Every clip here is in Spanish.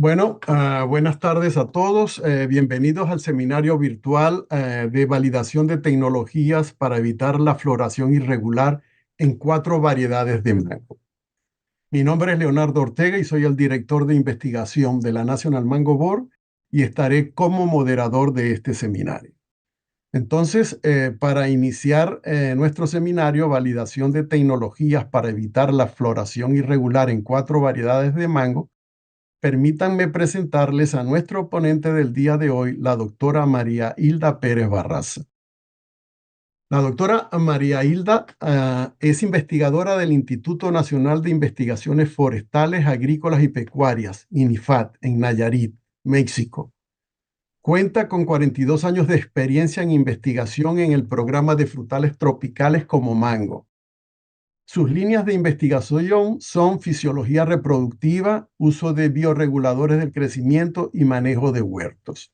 Buenas tardes a todos. Bienvenidos al seminario virtual de validación de tecnologías para evitar la floración irregular en 4 variedades de mango. Mi nombre es Leonardo Ortega y soy el director de investigación de la National Mango Board y estaré como moderador de este seminario. Entonces, para iniciar nuestro seminario, validación de tecnologías para evitar la floración irregular en 4 variedades de mango, permítanme presentarles a nuestro ponente del día de hoy, la doctora María Hilda Pérez Barraza. La doctora María Hilda es investigadora del Instituto Nacional de Investigaciones Forestales, Agrícolas y Pecuarias, INIFAT, en Nayarit, México. Cuenta con 42 años de experiencia en investigación en el programa de frutales tropicales como mango. Sus líneas de investigación son fisiología reproductiva, uso de bioreguladores del crecimiento y manejo de huertos.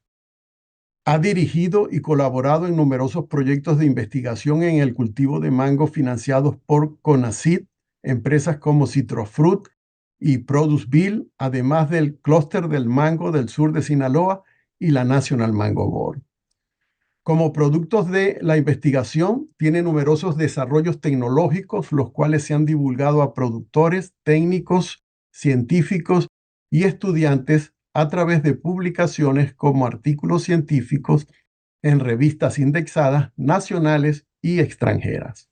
Ha dirigido y colaborado en numerosos proyectos de investigación en el cultivo de mango financiados por CONACYT, empresas como Citrofruit y Produceville, además del Clúster del Mango del sur de Sinaloa y la National Mango Board. Como productos de la investigación, tiene numerosos desarrollos tecnológicos, los cuales se han divulgado a productores, técnicos, científicos y estudiantes a través de publicaciones como artículos científicos en revistas indexadas nacionales y extranjeras.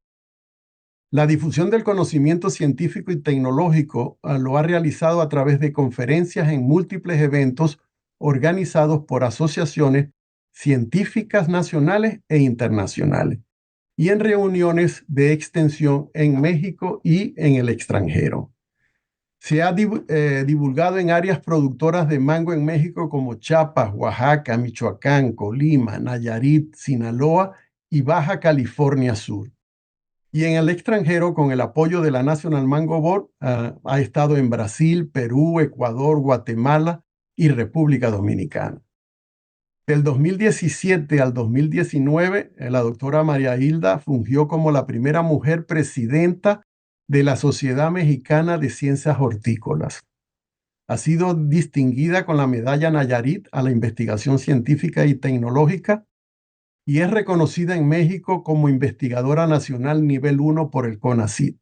La difusión del conocimiento científico y tecnológico lo ha realizado a través de conferencias en múltiples eventos organizados por asociaciones científicas nacionales e internacionales, y en reuniones de extensión en México y en el extranjero. Se ha divulgado en áreas productoras de mango en México como Chiapas, Oaxaca, Michoacán, Colima, Nayarit, Sinaloa y Baja California Sur. Y en el extranjero, con el apoyo de la National Mango Board, ha estado en Brasil, Perú, Ecuador, Guatemala y República Dominicana. Del 2017 al 2019, la doctora María Hilda fungió como la primera mujer presidenta de la Sociedad Mexicana de Ciencias Hortícolas. Ha sido distinguida con la Medalla Nayarit a la investigación científica y tecnológica y es reconocida en México como investigadora nacional nivel 1 por el CONACYT.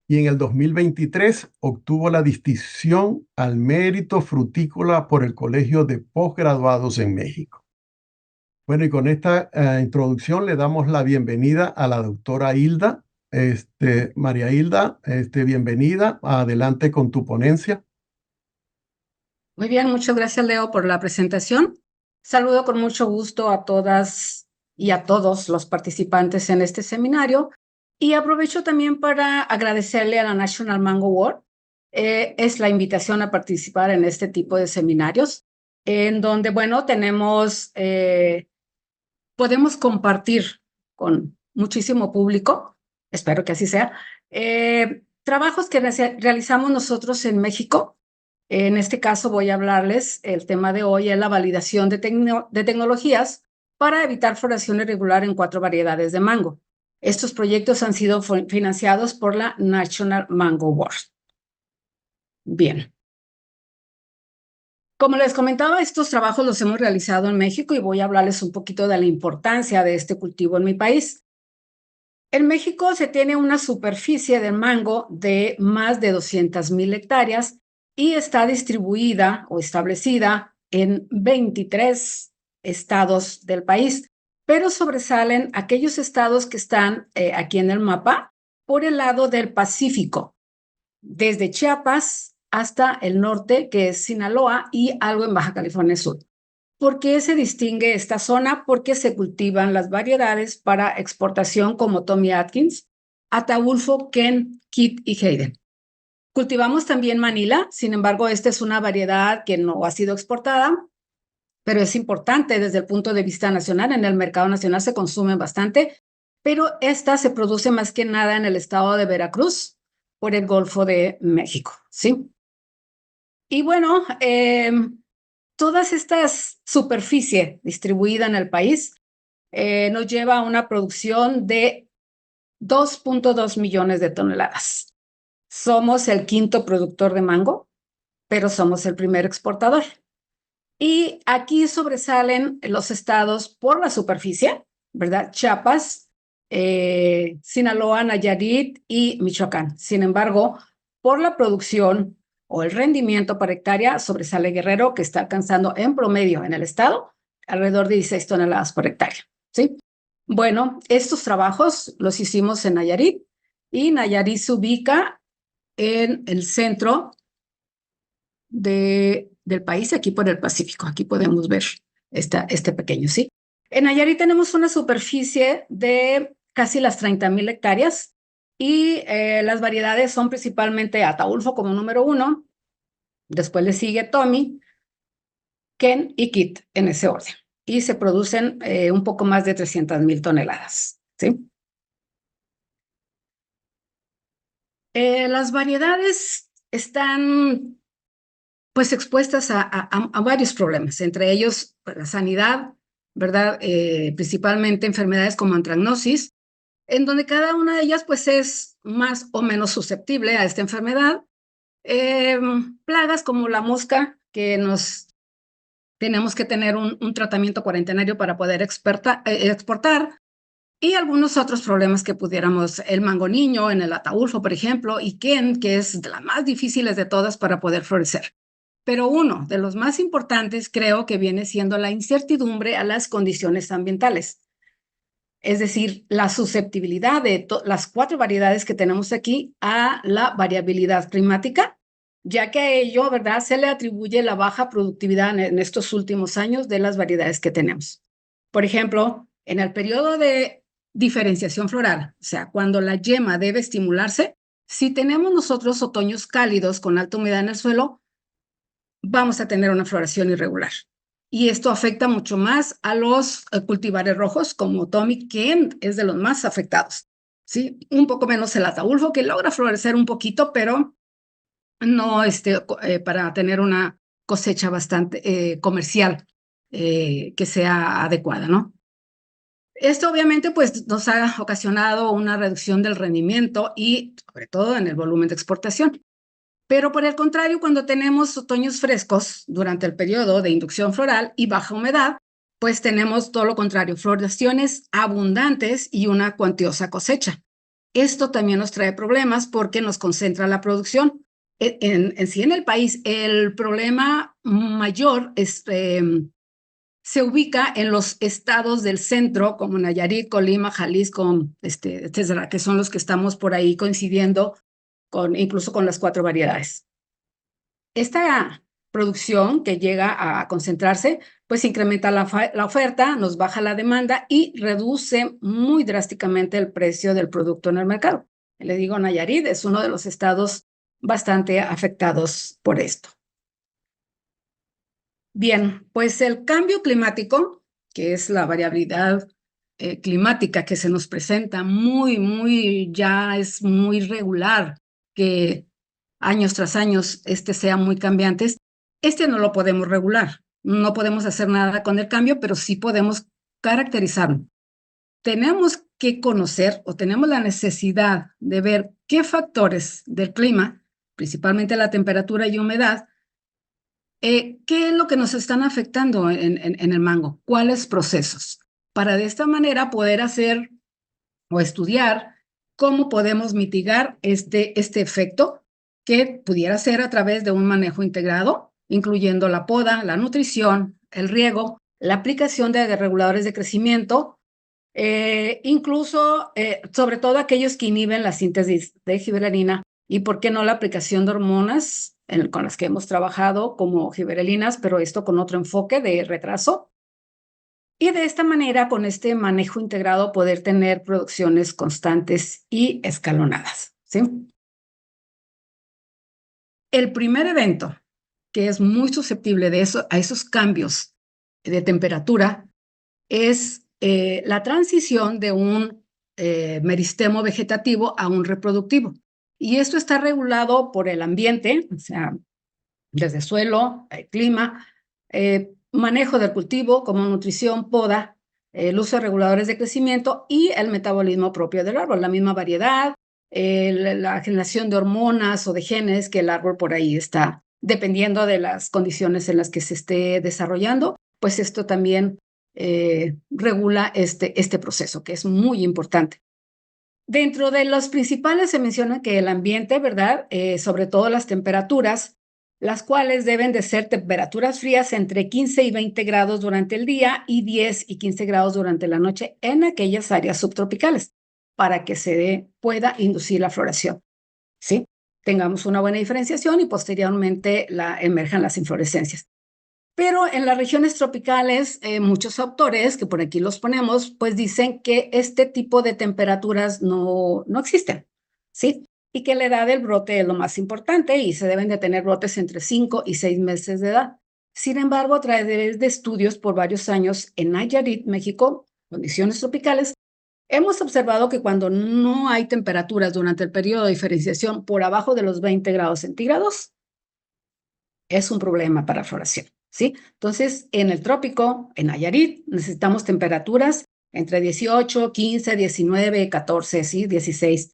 Y en el 2023 obtuvo la distinción al mérito frutícola por el Colegio de Postgraduados en México. Bueno, y con esta introducción le damos la bienvenida a la doctora Hilda. María Hilda, bienvenida. Adelante con tu ponencia. Muy bien, muchas gracias, Leo, por la presentación. Saludo con mucho gusto a todas y a todos los participantes en este seminario y aprovecho también para agradecerle a la National Mango Board. Es la invitación a participar en este tipo de seminarios, en donde, bueno, podemos compartir con muchísimo público, espero que así sea, trabajos que realizamos nosotros en México. En este caso voy a hablarles, el tema de hoy es la validación de tecnologías para evitar floración irregular en 4 variedades de mango. Estos proyectos han sido financiados por la National Mango Board. Bien. Como les comentaba, estos trabajos los hemos realizado en México y voy a hablarles un poquito de la importancia de este cultivo en mi país. En México se tiene una superficie de mango de más de 200,000 hectáreas y está distribuida o establecida en 23 estados del país, pero sobresalen aquellos estados que están aquí en el mapa por el lado del Pacífico, desde Chiapas hasta el norte, que es Sinaloa, y algo en Baja California Sur. ¿Por qué se distingue esta zona? Porque se cultivan las variedades para exportación como Tommy Atkins, Ataulfo, Ken, Kit y Hayden. Cultivamos también Manila, sin embargo, esta es una variedad que no ha sido exportada, pero es importante desde el punto de vista nacional. En el mercado nacional se consume bastante, pero esta se produce más que nada en el estado de Veracruz por el Golfo de México, ¿sí? Y bueno, todas estas superficie distribuida en el país nos lleva a una producción de 2.2 millones de toneladas. Somos el 5º productor de mango, pero somos el primer exportador. Y aquí sobresalen los estados por la superficie, ¿verdad? Chiapas, Sinaloa, Nayarit y Michoacán. Sin embargo, por la producción o el rendimiento por hectárea, sobresale Guerrero, que está alcanzando en promedio en el estado alrededor de 16 toneladas por hectárea, ¿sí? Bueno, estos trabajos los hicimos en Nayarit y Nayarit se ubica en el centro del país, aquí por el Pacífico. Aquí podemos ver este pequeño, ¿sí? En Nayarit tenemos una superficie de casi las 30,000 hectáreas y las variedades son principalmente Ataulfo como número 1, después le sigue Tommy, Ken y Kit en ese orden. Y se producen un poco más de 300,000 toneladas, ¿sí? Las variedades están pues expuestas a varios problemas, entre ellos pues, la sanidad, ¿verdad? Principalmente enfermedades como antracnosis, en donde cada una de ellas pues es más o menos susceptible a esta enfermedad. Plagas como la mosca, que nos tenemos que tener un tratamiento cuarentenario para poder exportar, y algunos otros problemas que pudiéramos, el mango niño en el ataulfo, por ejemplo, y Ken, que es de las más difíciles de todas para poder florecer. Pero uno de los más importantes creo que viene siendo la incertidumbre a las condiciones ambientales. Es decir, la susceptibilidad de las 4 variedades que tenemos aquí a la variabilidad climática, ya que a ello, ¿verdad?, se le atribuye la baja productividad en estos últimos años de las variedades que tenemos. Por ejemplo, en el periodo de diferenciación floral, o sea, cuando la yema debe estimularse, si tenemos nosotros otoños cálidos con alta humedad en el suelo, vamos a tener una floración irregular. Y esto afecta mucho más a los cultivares rojos, como Tommy, que es de los más afectados, ¿sí? Un poco menos el ataulfo, que logra florecer un poquito, pero no para tener una cosecha bastante comercial que sea adecuada, ¿no? Esto obviamente pues nos ha ocasionado una reducción del rendimiento y sobre todo en el volumen de exportación. Pero por el contrario, cuando tenemos otoños frescos durante el periodo de inducción floral y baja humedad, pues tenemos todo lo contrario, floraciones abundantes y una cuantiosa cosecha. Esto también nos trae problemas porque nos concentra la producción. En sí, en el país, el problema mayor se ubica en los estados del centro, como Nayarit, Colima, Jalisco, etcétera, que son los que estamos por ahí coincidiendo incluso con las 4 variedades. Esta producción que llega a concentrarse, pues incrementa la oferta, nos baja la demanda y reduce muy drásticamente el precio del producto en el mercado. Le digo, Nayarit es uno de los estados bastante afectados por esto. Bien, pues el cambio climático, que es la variabilidad climática que se nos presenta ya es muy regular, que años tras años sea muy cambiantes, no lo podemos regular. No podemos hacer nada con el cambio, pero sí podemos caracterizarlo. Tenemos que conocer o tenemos la necesidad de ver qué factores del clima, principalmente la temperatura y humedad, ¿qué es lo que nos están afectando en el mango? ¿Cuáles procesos? Para de esta manera poder hacer o estudiar cómo podemos mitigar este efecto que pudiera ser a través de un manejo integrado, incluyendo la poda, la nutrición, el riego, la aplicación de reguladores de crecimiento, incluso, sobre todo aquellos que inhiben la síntesis de gibberelina y, ¿por qué no, la aplicación de hormonas con las que hemos trabajado como gibberelinas, pero esto con otro enfoque de retraso? Y de esta manera, con este manejo integrado, poder tener producciones constantes y escalonadas, ¿sí? El primer evento que es muy susceptible a esos cambios de temperatura es la transición de un meristemo vegetativo a un reproductivo. Y esto está regulado por el ambiente, o sea, desde suelo, clima, manejo del cultivo como nutrición, poda, el uso de reguladores de crecimiento y el metabolismo propio del árbol, la misma variedad, la generación de hormonas o de genes que el árbol por ahí está dependiendo de las condiciones en las que se esté desarrollando, pues esto también regula este proceso, que es muy importante. Dentro de los principales se menciona que el ambiente, ¿verdad? Sobre todo las temperaturas, las cuales deben de ser temperaturas frías entre 15 y 20 grados durante el día y 10 y 15 grados durante la noche en aquellas áreas subtropicales, para que pueda inducir la floración, ¿sí? Tengamos una buena diferenciación y posteriormente emerjan las inflorescencias. Pero en las regiones tropicales, muchos autores, que por aquí los ponemos, pues dicen que este tipo de temperaturas no existen, ¿sí? Y que la edad del brote es lo más importante y se deben de tener brotes entre 5 y 6 meses de edad. Sin embargo, a través de estudios por varios años en Nayarit, México, condiciones tropicales, hemos observado que cuando no hay temperaturas durante el periodo de diferenciación por abajo de los 20 grados centígrados, es un problema para la floración, ¿sí? Entonces, en el trópico, en Nayarit, necesitamos temperaturas entre 18, 15, 19, 14, ¿sí? 16,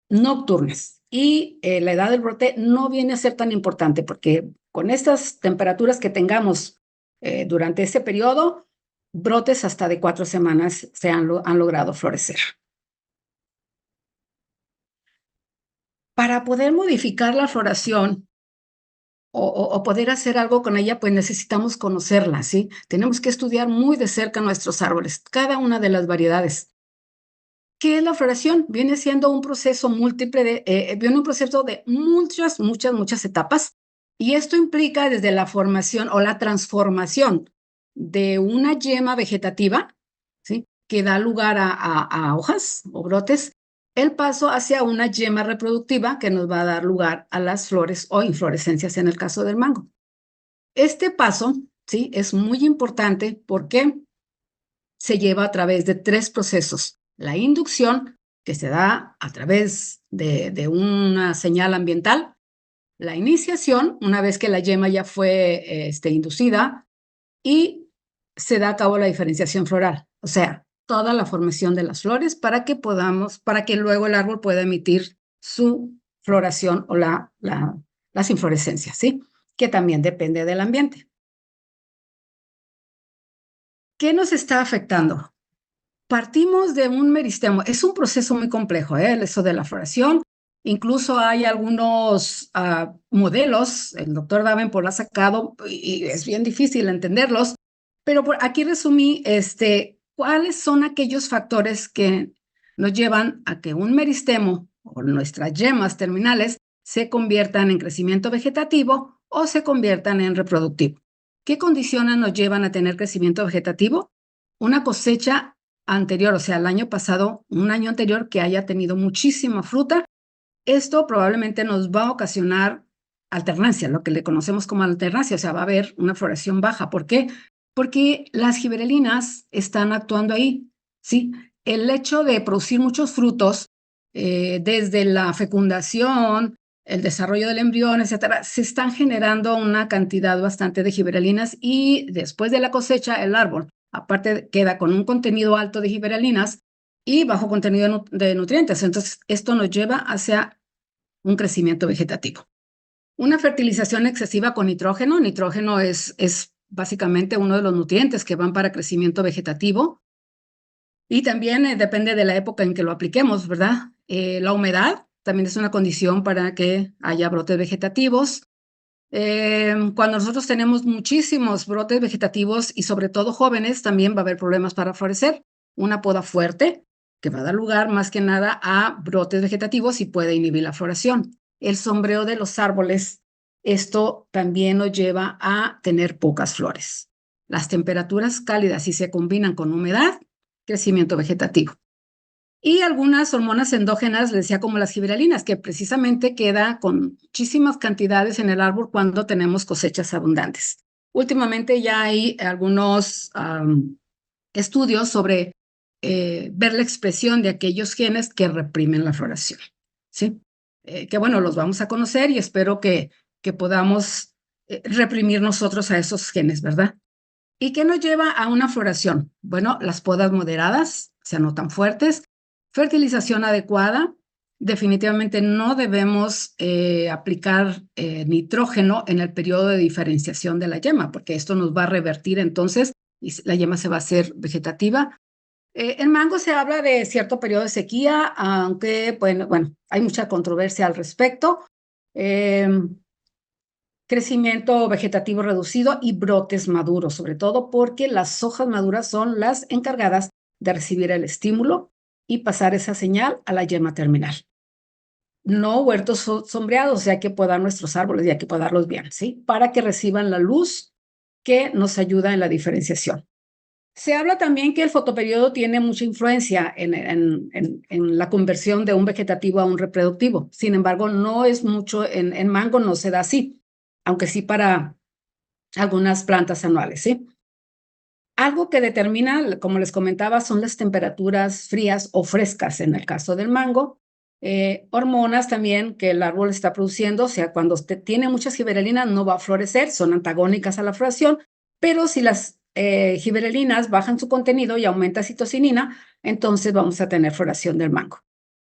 nocturnas. Y la edad del brote no viene a ser tan importante porque con estas temperaturas que tengamos durante ese periodo, brotes hasta de 4 semanas han logrado florecer. Para poder modificar la floración, o poder hacer algo con ella, pues necesitamos conocerla, ¿sí? Tenemos que estudiar muy de cerca nuestros árboles, cada una de las variedades. ¿Qué es la floración? Viene siendo un proceso múltiple, viene un proceso de muchas etapas, y esto implica desde la formación o la transformación de una yema vegetativa, ¿sí? Que da lugar a hojas o brotes, el paso hacia una yema reproductiva que nos va a dar lugar a las flores o inflorescencias en el caso del mango. Este paso, ¿sí? Es muy importante porque se lleva a través de 3 procesos. La inducción, que se da a través de una señal ambiental. La iniciación, una vez que la yema ya fue inducida, y se da a cabo la diferenciación floral, o sea, toda la formación de las flores para que luego el árbol pueda emitir su floración o las inflorescencias, ¿sí? Que también depende del ambiente. ¿Qué nos está afectando? Partimos de un meristemo. Es un proceso muy complejo, eso de la floración. Incluso hay algunos modelos, el doctor Davenport lo ha sacado y es bien difícil entenderlos, pero aquí resumí cuáles son aquellos factores que nos llevan a que un meristemo o nuestras yemas terminales se conviertan en crecimiento vegetativo o se conviertan en reproductivo. ¿Qué condiciones nos llevan a tener crecimiento vegetativo? Una cosecha anterior, o sea, el año pasado, un año anterior que haya tenido muchísima fruta. Esto probablemente nos va a ocasionar alternancia, lo que le conocemos como alternancia, o sea, va a haber una floración baja. ¿Por qué? Porque las gibberelinas están actuando ahí, ¿sí? El hecho de producir muchos frutos, desde la fecundación, el desarrollo del embrión, etcétera, se están generando una cantidad bastante de gibberelinas y después de la cosecha, el árbol, aparte, queda con un contenido alto de gibberelinas y bajo contenido de nutrientes. Entonces, esto nos lleva hacia un crecimiento vegetativo. Una fertilización excesiva con nitrógeno. Nitrógeno es básicamente uno de los nutrientes que van para crecimiento vegetativo. Y también depende de la época en que lo apliquemos, ¿verdad? La humedad también es una condición para que haya brotes vegetativos. Cuando nosotros tenemos muchísimos brotes vegetativos y sobre todo jóvenes, también va a haber problemas para florecer. Una poda fuerte que va a dar lugar más que nada a brotes vegetativos y puede inhibir la floración. El sombreo de los árboles, esto también nos lleva a tener pocas flores. Las temperaturas cálidas, si se combinan con humedad, crecimiento vegetativo. Y algunas hormonas endógenas, les decía, como las gibberelinas, que precisamente queda con muchísimas cantidades en el árbol cuando tenemos cosechas abundantes. Últimamente ya hay algunos estudios sobre ver la expresión de aquellos genes que reprimen la floración, ¿sí? Que bueno, los vamos a conocer y espero que podamos reprimir nosotros a esos genes, ¿verdad? ¿Y qué nos lleva a una floración? Bueno, las podas moderadas, o sea, no tan fuertes, fertilización adecuada, definitivamente no debemos aplicar nitrógeno en el periodo de diferenciación de la yema, porque esto nos va a revertir entonces y la yema se va a hacer vegetativa. En mango se habla de cierto periodo de sequía, aunque bueno, hay mucha controversia al respecto. Crecimiento vegetativo reducido y brotes maduros, sobre todo porque las hojas maduras son las encargadas de recibir el estímulo y pasar esa señal a la yema terminal. No huertos sombreados, ya hay que podar nuestros árboles y hay que podarlos bien, ¿sí? Para que reciban la luz que nos ayuda en la diferenciación. Se habla también que el fotoperiodo tiene mucha influencia en la conversión de un vegetativo a un reproductivo. Sin embargo, no es mucho, en mango no se da así, aunque sí para algunas plantas anuales, ¿sí? Algo que determina, como les comentaba, son las temperaturas frías o frescas en el caso del mango. Hormonas también que el árbol está produciendo, o sea, cuando tiene muchas gibberelinas no va a florecer, son antagónicas a la floración, pero si las gibberelinas bajan su contenido y aumenta citocinina, entonces vamos a tener floración del mango.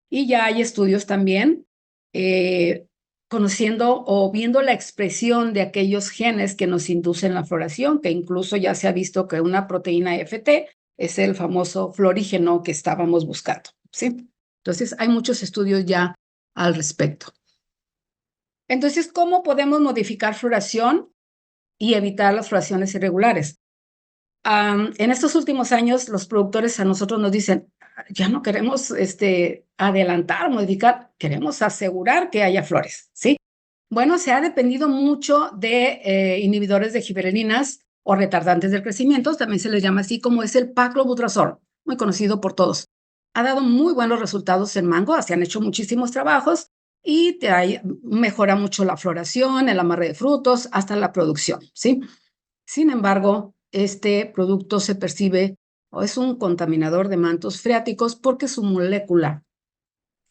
Y ya hay estudios también conociendo o viendo la expresión de aquellos genes que nos inducen la floración, que incluso ya se ha visto que una proteína FT es el famoso florígeno que estábamos buscando, ¿sí? Entonces, hay muchos estudios ya al respecto. Entonces, ¿cómo podemos modificar floración y evitar las floraciones irregulares? En estos últimos años, los productores a nosotros nos dicen, ya no queremos adelantar, modificar, queremos asegurar que haya flores, ¿sí? Bueno, se ha dependido mucho de inhibidores de gibberelinas o retardantes del crecimiento, también se les llama así, como es el paclobutrazol, muy conocido por todos. Ha dado muy buenos resultados en mango, se han hecho muchísimos trabajos y mejora mucho la floración, el amarre de frutos, hasta la producción, ¿sí? Sin embargo, este producto se percibe o es un contaminador de mantos freáticos porque su molécula,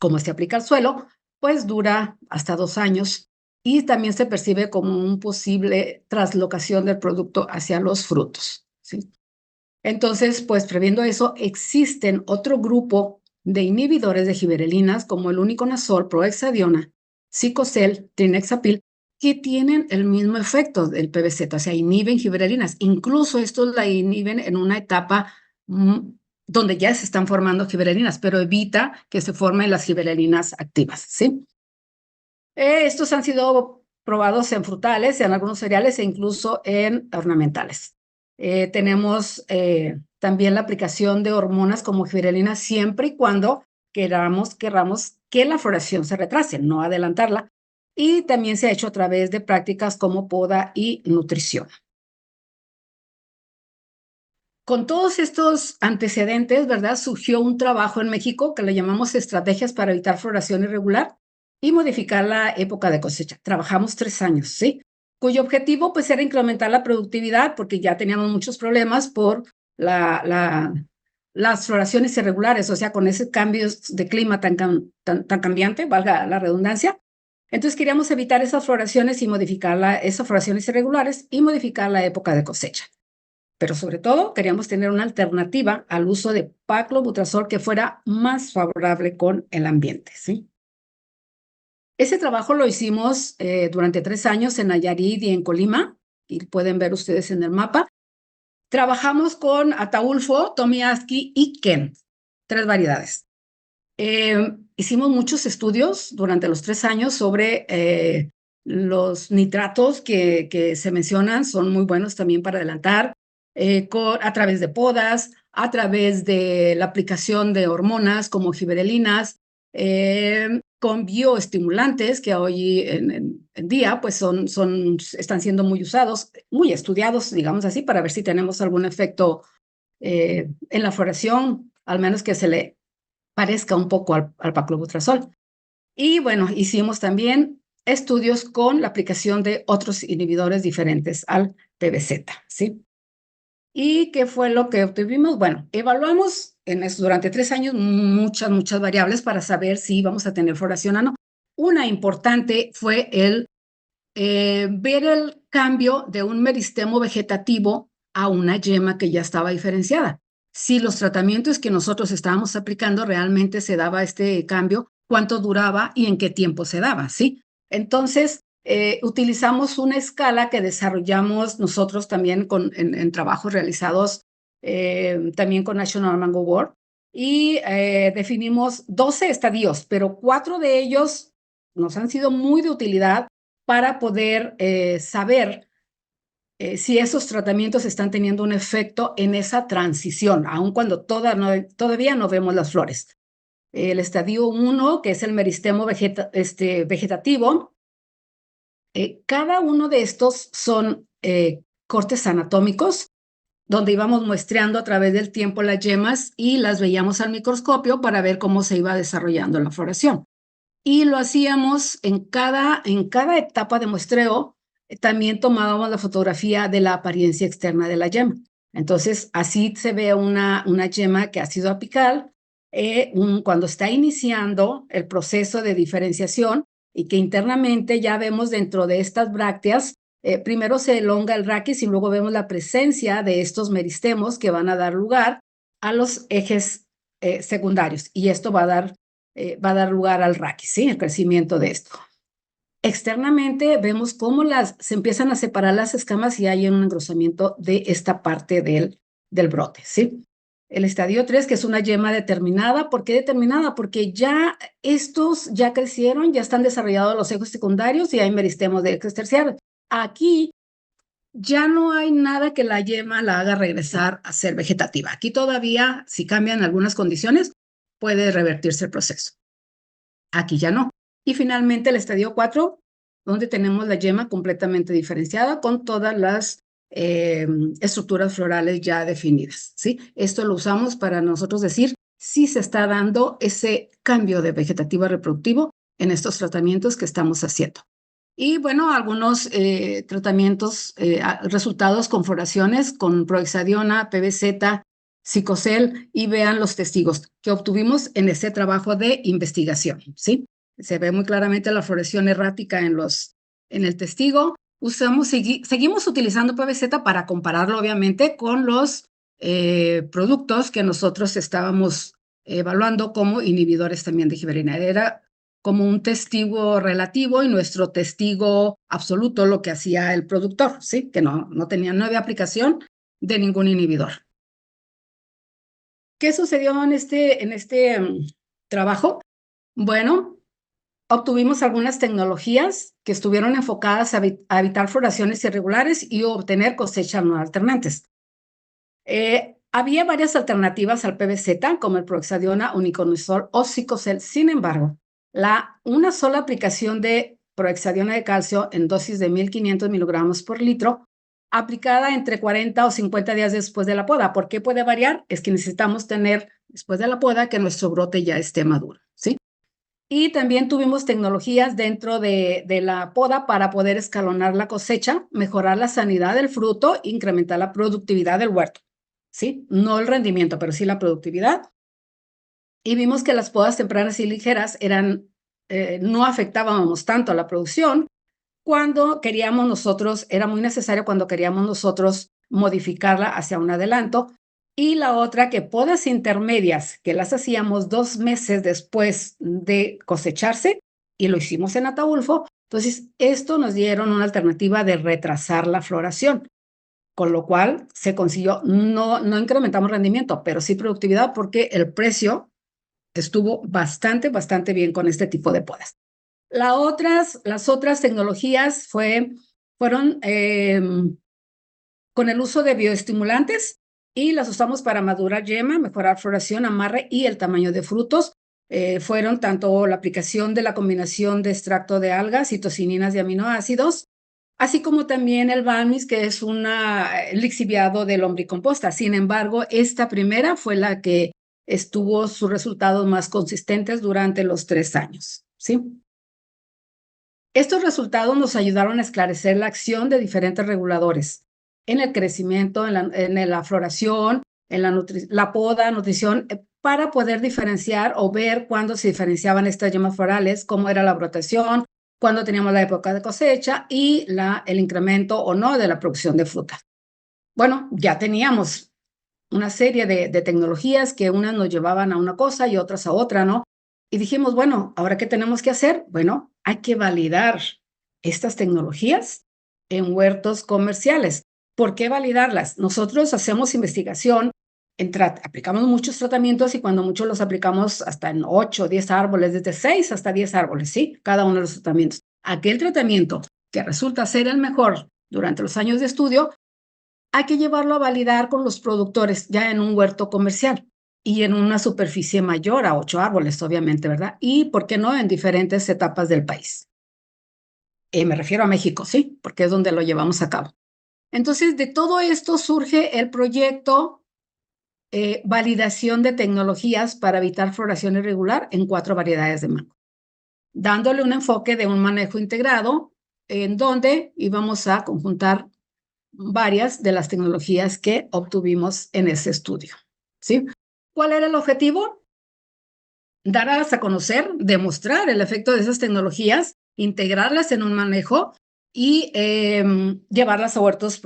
como se aplica al suelo, pues dura hasta 2 años y también se percibe como un posible traslocación del producto hacia los frutos, ¿sí? Entonces, pues previendo eso, existen otro grupo de inhibidores de gibberelinas como el uniconazol, prohexadiona, psicosel, trinexapil, que tienen el mismo efecto del PBZ, o sea, inhiben gibberelinas. Incluso estos la inhiben en una etapa donde ya se están formando gibberelinas, pero evita que se formen las gibberelinas activas, ¿sí? Estos han sido probados en frutales, en algunos cereales e incluso en ornamentales. Tenemos también la aplicación de hormonas como gibberelina siempre y cuando queramos que la floración se retrase, no adelantarla. Y también se ha hecho a través de prácticas como poda y nutrición. Con todos estos antecedentes, ¿verdad? Surgió un trabajo en México que le llamamos Estrategias para evitar floración irregular y modificar la época de cosecha. Trabajamos 3 años, ¿sí? Cuyo objetivo pues era incrementar la productividad porque ya teníamos muchos problemas por las floraciones irregulares, o sea, con ese cambio de clima tan cambiante, valga la redundancia. Entonces queríamos evitar esas floraciones y modificar esas floraciones irregulares y modificar la época de cosecha. Pero sobre todo queríamos tener una alternativa al uso de paclobutrazol que fuera más favorable con el ambiente, ¿sí? Ese trabajo lo hicimos durante 3 años en Nayarit y en Colima, y pueden ver ustedes en el mapa. Trabajamos con Ataulfo, Tomiaski y Ken, 3 variedades. Hicimos muchos estudios durante los 3 años sobre los nitratos que se mencionan, son muy buenos también para adelantar, a través de podas, a través de la aplicación de hormonas como gibberelinas, con bioestimulantes que hoy en día pues están siendo muy usados, muy estudiados, digamos así, para ver si tenemos algún efecto en la floración, al menos que se le parezca un poco al paclobutrazol. Y bueno, hicimos también estudios con la aplicación de otros inhibidores diferentes al PBZ, ¿sí? ¿Y qué fue lo que obtuvimos? Bueno, evaluamos durante 3 años muchas variables para saber si íbamos a tener floración o no. Una importante fue ver el cambio de un meristemo vegetativo a una yema que ya estaba diferenciada. Si los tratamientos que nosotros estábamos aplicando realmente se daba este cambio cuánto duraba y en qué tiempo se daba, ¿sí? Entonces, utilizamos una escala que desarrollamos nosotros también en trabajos realizados también con National Mango Board y definimos 12 estadios, pero 4 de ellos nos han sido muy de utilidad para poder saber si esos tratamientos están teniendo un efecto en esa transición, aun cuando todavía no vemos las flores. El estadio 1, que es el meristemo vegetativo, cada uno de estos son cortes anatómicos donde íbamos muestreando a través del tiempo las yemas y las veíamos al microscopio para ver cómo se iba desarrollando la floración. Y lo hacíamos en cada etapa de muestreo, también tomábamos la fotografía de la apariencia externa de la yema. Entonces, así se ve una yema que ha sido apical cuando está iniciando el proceso de diferenciación y que internamente ya vemos dentro de estas brácteas, primero se elonga el raquis y luego vemos la presencia de estos meristemos que van a dar lugar a los ejes secundarios y esto va a dar lugar al raquis, ¿sí? El crecimiento de esto. Externamente vemos cómo se empiezan a separar las escamas y hay un engrosamiento de esta parte del brote, ¿sí? El estadio 3, que es una yema determinada. ¿Por qué determinada? Porque ya estos ya crecieron, ya están desarrollados los ejes secundarios y hay meristemos de ejes terciarios. Aquí ya no hay nada que la yema la haga regresar a ser vegetativa. Aquí todavía, si cambian algunas condiciones, puede revertirse el proceso. Aquí ya no. Y finalmente el estadio 4, donde tenemos la yema completamente diferenciada con todas las estructuras florales ya definidas, ¿sí? Esto lo usamos para nosotros decir si se está dando ese cambio de vegetativo a reproductivo en estos tratamientos que estamos haciendo. Y bueno, algunos tratamientos, resultados con floraciones con prohexadiona, PBZ, Psicocel, y vean los testigos que obtuvimos en ese trabajo de investigación, ¿sí? Se ve muy claramente la floración errática en el testigo. Seguimos utilizando PBZ para compararlo, obviamente, con los productos que nosotros estábamos evaluando como inhibidores también de giberina. Era como un testigo relativo y nuestro testigo absoluto, lo que hacía el productor, ¿sí? Que no había aplicación de ningún inhibidor. ¿Qué sucedió en este trabajo? Bueno, obtuvimos algunas tecnologías que estuvieron enfocadas a evitar floraciones irregulares y obtener cosechas no alternantes. Había varias alternativas al PBZ, como el prohexadiona, uniconazol o Psicocel. Sin embargo, una sola aplicación de prohexadiona de calcio en dosis de 1.500 miligramos por litro, aplicada entre 40 o 50 días después de la poda. ¿Por qué puede variar? Es que necesitamos tener, después de la poda, que nuestro brote ya esté maduro, ¿sí? Y también tuvimos tecnologías dentro de la poda para poder escalonar la cosecha, mejorar la sanidad del fruto, incrementar la productividad del huerto, ¿sí? No el rendimiento, pero sí la productividad. Y vimos que las podas tempranas y ligeras no afectábamos tanto a la producción cuando queríamos nosotros, era muy necesario cuando queríamos nosotros modificarla hacia un adelanto. Y la otra, que podas intermedias, que las hacíamos 2 meses después de cosecharse, y lo hicimos en Ataulfo. Entonces, esto nos dieron una alternativa de retrasar la floración, con lo cual se consiguió, no incrementamos rendimiento, pero sí productividad, porque el precio estuvo bastante bien con este tipo de podas. Las otras tecnologías fueron con el uso de bioestimulantes y las usamos para madurar yema, mejorar floración, amarre y el tamaño de frutos. Fueron tanto la aplicación de la combinación de extracto de algas, citosininas y aminoácidos, así como también el Balmis, que es un lixiviado de lombricomposta. Sin embargo, esta primera fue la que estuvo sus resultados más consistentes durante los 3 años, ¿sí? Estos resultados nos ayudaron a esclarecer la acción de diferentes reguladores en el crecimiento, en la floración, en la poda, nutrición, para poder diferenciar o ver cuándo se diferenciaban estas yemas florales, cómo era la brotación, cuándo teníamos la época de cosecha y el incremento o no de la producción de frutas. Bueno, ya teníamos una serie de tecnologías que unas nos llevaban a una cosa y otras a otra, ¿no? Y dijimos, bueno, ¿ahora qué tenemos que hacer? Bueno, hay que validar estas tecnologías en huertos comerciales. ¿Por qué validarlas? Nosotros hacemos investigación, aplicamos muchos tratamientos y cuando muchos los aplicamos hasta en 8 o 10 árboles, desde 6 hasta 10 árboles, ¿sí? Cada uno de los tratamientos. Aquel tratamiento que resulta ser el mejor durante los años de estudio, hay que llevarlo a validar con los productores ya en un huerto comercial y en una superficie mayor a 8 árboles, obviamente, ¿verdad? Y, ¿por qué no?, en diferentes etapas del país. Me refiero a México, ¿sí? Porque es donde lo llevamos a cabo. Entonces, de todo esto surge el proyecto Validación de Tecnologías para Evitar Floración Irregular en 4 variedades de mango, dándole un enfoque de un manejo integrado en donde íbamos a conjuntar varias de las tecnologías que obtuvimos en ese estudio, ¿sí? ¿Cuál era el objetivo? Darlas a conocer, demostrar el efecto de esas tecnologías, integrarlas en un manejo y llevarlas a huertos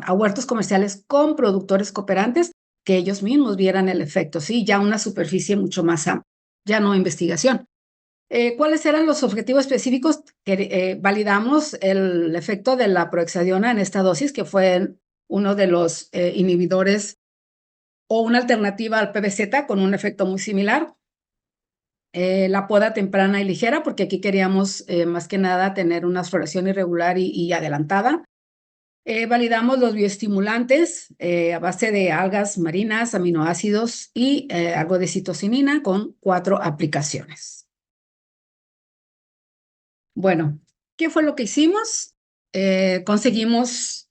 a huertos comerciales con productores cooperantes que ellos mismos vieran el efecto, ¿sí? Ya una superficie mucho más amplia, ya no investigación. ¿Cuáles eran los objetivos específicos? Que validamos el efecto de la prohexadiona en esta dosis, que fue uno de los inhibidores o una alternativa al PBZ con un efecto muy similar. La poda temprana y ligera, porque aquí queríamos más que nada tener una floración irregular y adelantada. Validamos los bioestimulantes a base de algas marinas, aminoácidos y algo de citocinina con 4 aplicaciones. Bueno, ¿qué fue lo que hicimos? Conseguimos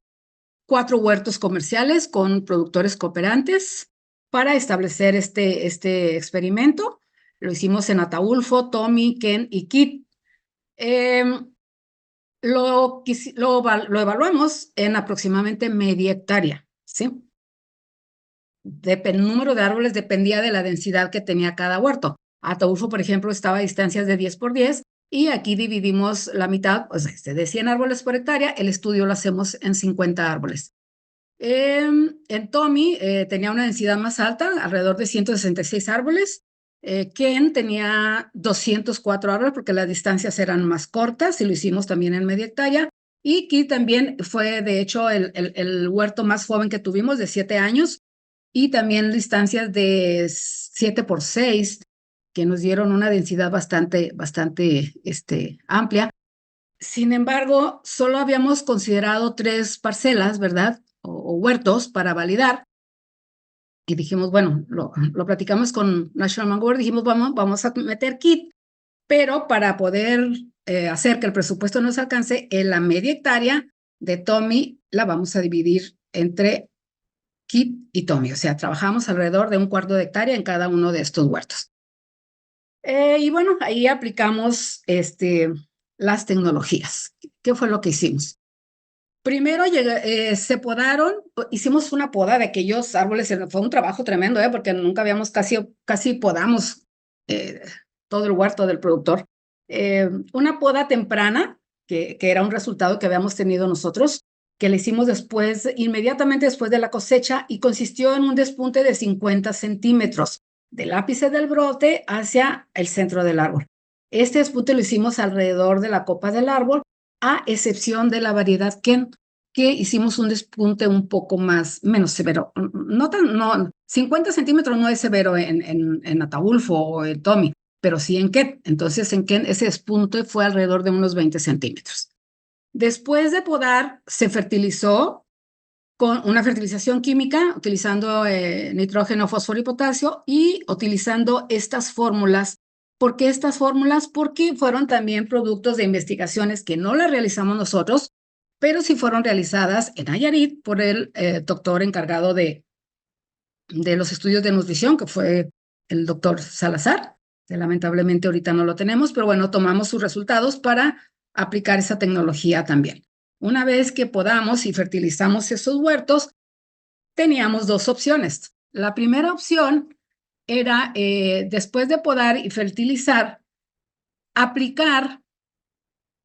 4 huertos comerciales con productores cooperantes para establecer este experimento. Lo hicimos en Ataulfo, Tommy, Ken y Kit. Lo evaluamos en aproximadamente media hectárea, ¿sí? El número de árboles dependía de la densidad que tenía cada huerto. Ataulfo, por ejemplo, estaba a distancias de 10 por 10 y aquí dividimos la mitad, o sea, de 100 árboles por hectárea, el estudio lo hacemos en 50 árboles. En Tommy tenía una densidad más alta, alrededor de 166 árboles. Ken tenía 204 árboles porque las distancias eran más cortas y lo hicimos también en media hectárea. Y Kit también fue, de hecho, el huerto más joven que tuvimos, de 7 años, y también distancias de 7 por 6, que nos dieron una densidad bastante amplia. Sin embargo, solo habíamos considerado 3 parcelas, ¿verdad? O huertos para validar. Y dijimos, bueno, lo platicamos con National Mango Board, dijimos, vamos a meter kit, pero para poder hacer que el presupuesto nos alcance, en la media hectárea de Tommy la vamos a dividir entre Kit y Tommy. O sea, trabajamos alrededor de un cuarto de hectárea en cada uno de estos huertos. Y bueno, ahí aplicamos las tecnologías. ¿Qué fue lo que hicimos? Primero se podaron, hicimos una poda de aquellos árboles, fue un trabajo tremendo, porque nunca habíamos casi podamos todo el huerto del productor. Una poda temprana, que era un resultado que habíamos tenido nosotros, que le hicimos inmediatamente después de la cosecha, y consistió en un despunte de 50 centímetros del ápice del brote hacia el centro del árbol. Este despunte lo hicimos alrededor de la copa del árbol, a excepción de la variedad Ken, que hicimos un despunte un poco menos severo. 50 centímetros no es severo en Ataulfo o en Tommy, pero sí en Ken. Entonces, en Ken ese despunte fue alrededor de unos 20 centímetros. Después de podar, se fertilizó con una fertilización química, utilizando nitrógeno, fósforo y potasio, y utilizando estas fórmulas. ¿Por qué estas fórmulas? Porque fueron también productos de investigaciones que no las realizamos nosotros, pero sí fueron realizadas en Nayarit por el doctor encargado de los estudios de nutrición, que fue el doctor Salazar. Lamentablemente ahorita no lo tenemos, pero bueno, tomamos sus resultados para aplicar esa tecnología también. Una vez que podamos y fertilizamos esos huertos, teníamos 2 opciones. La primera opción era, después de podar y fertilizar,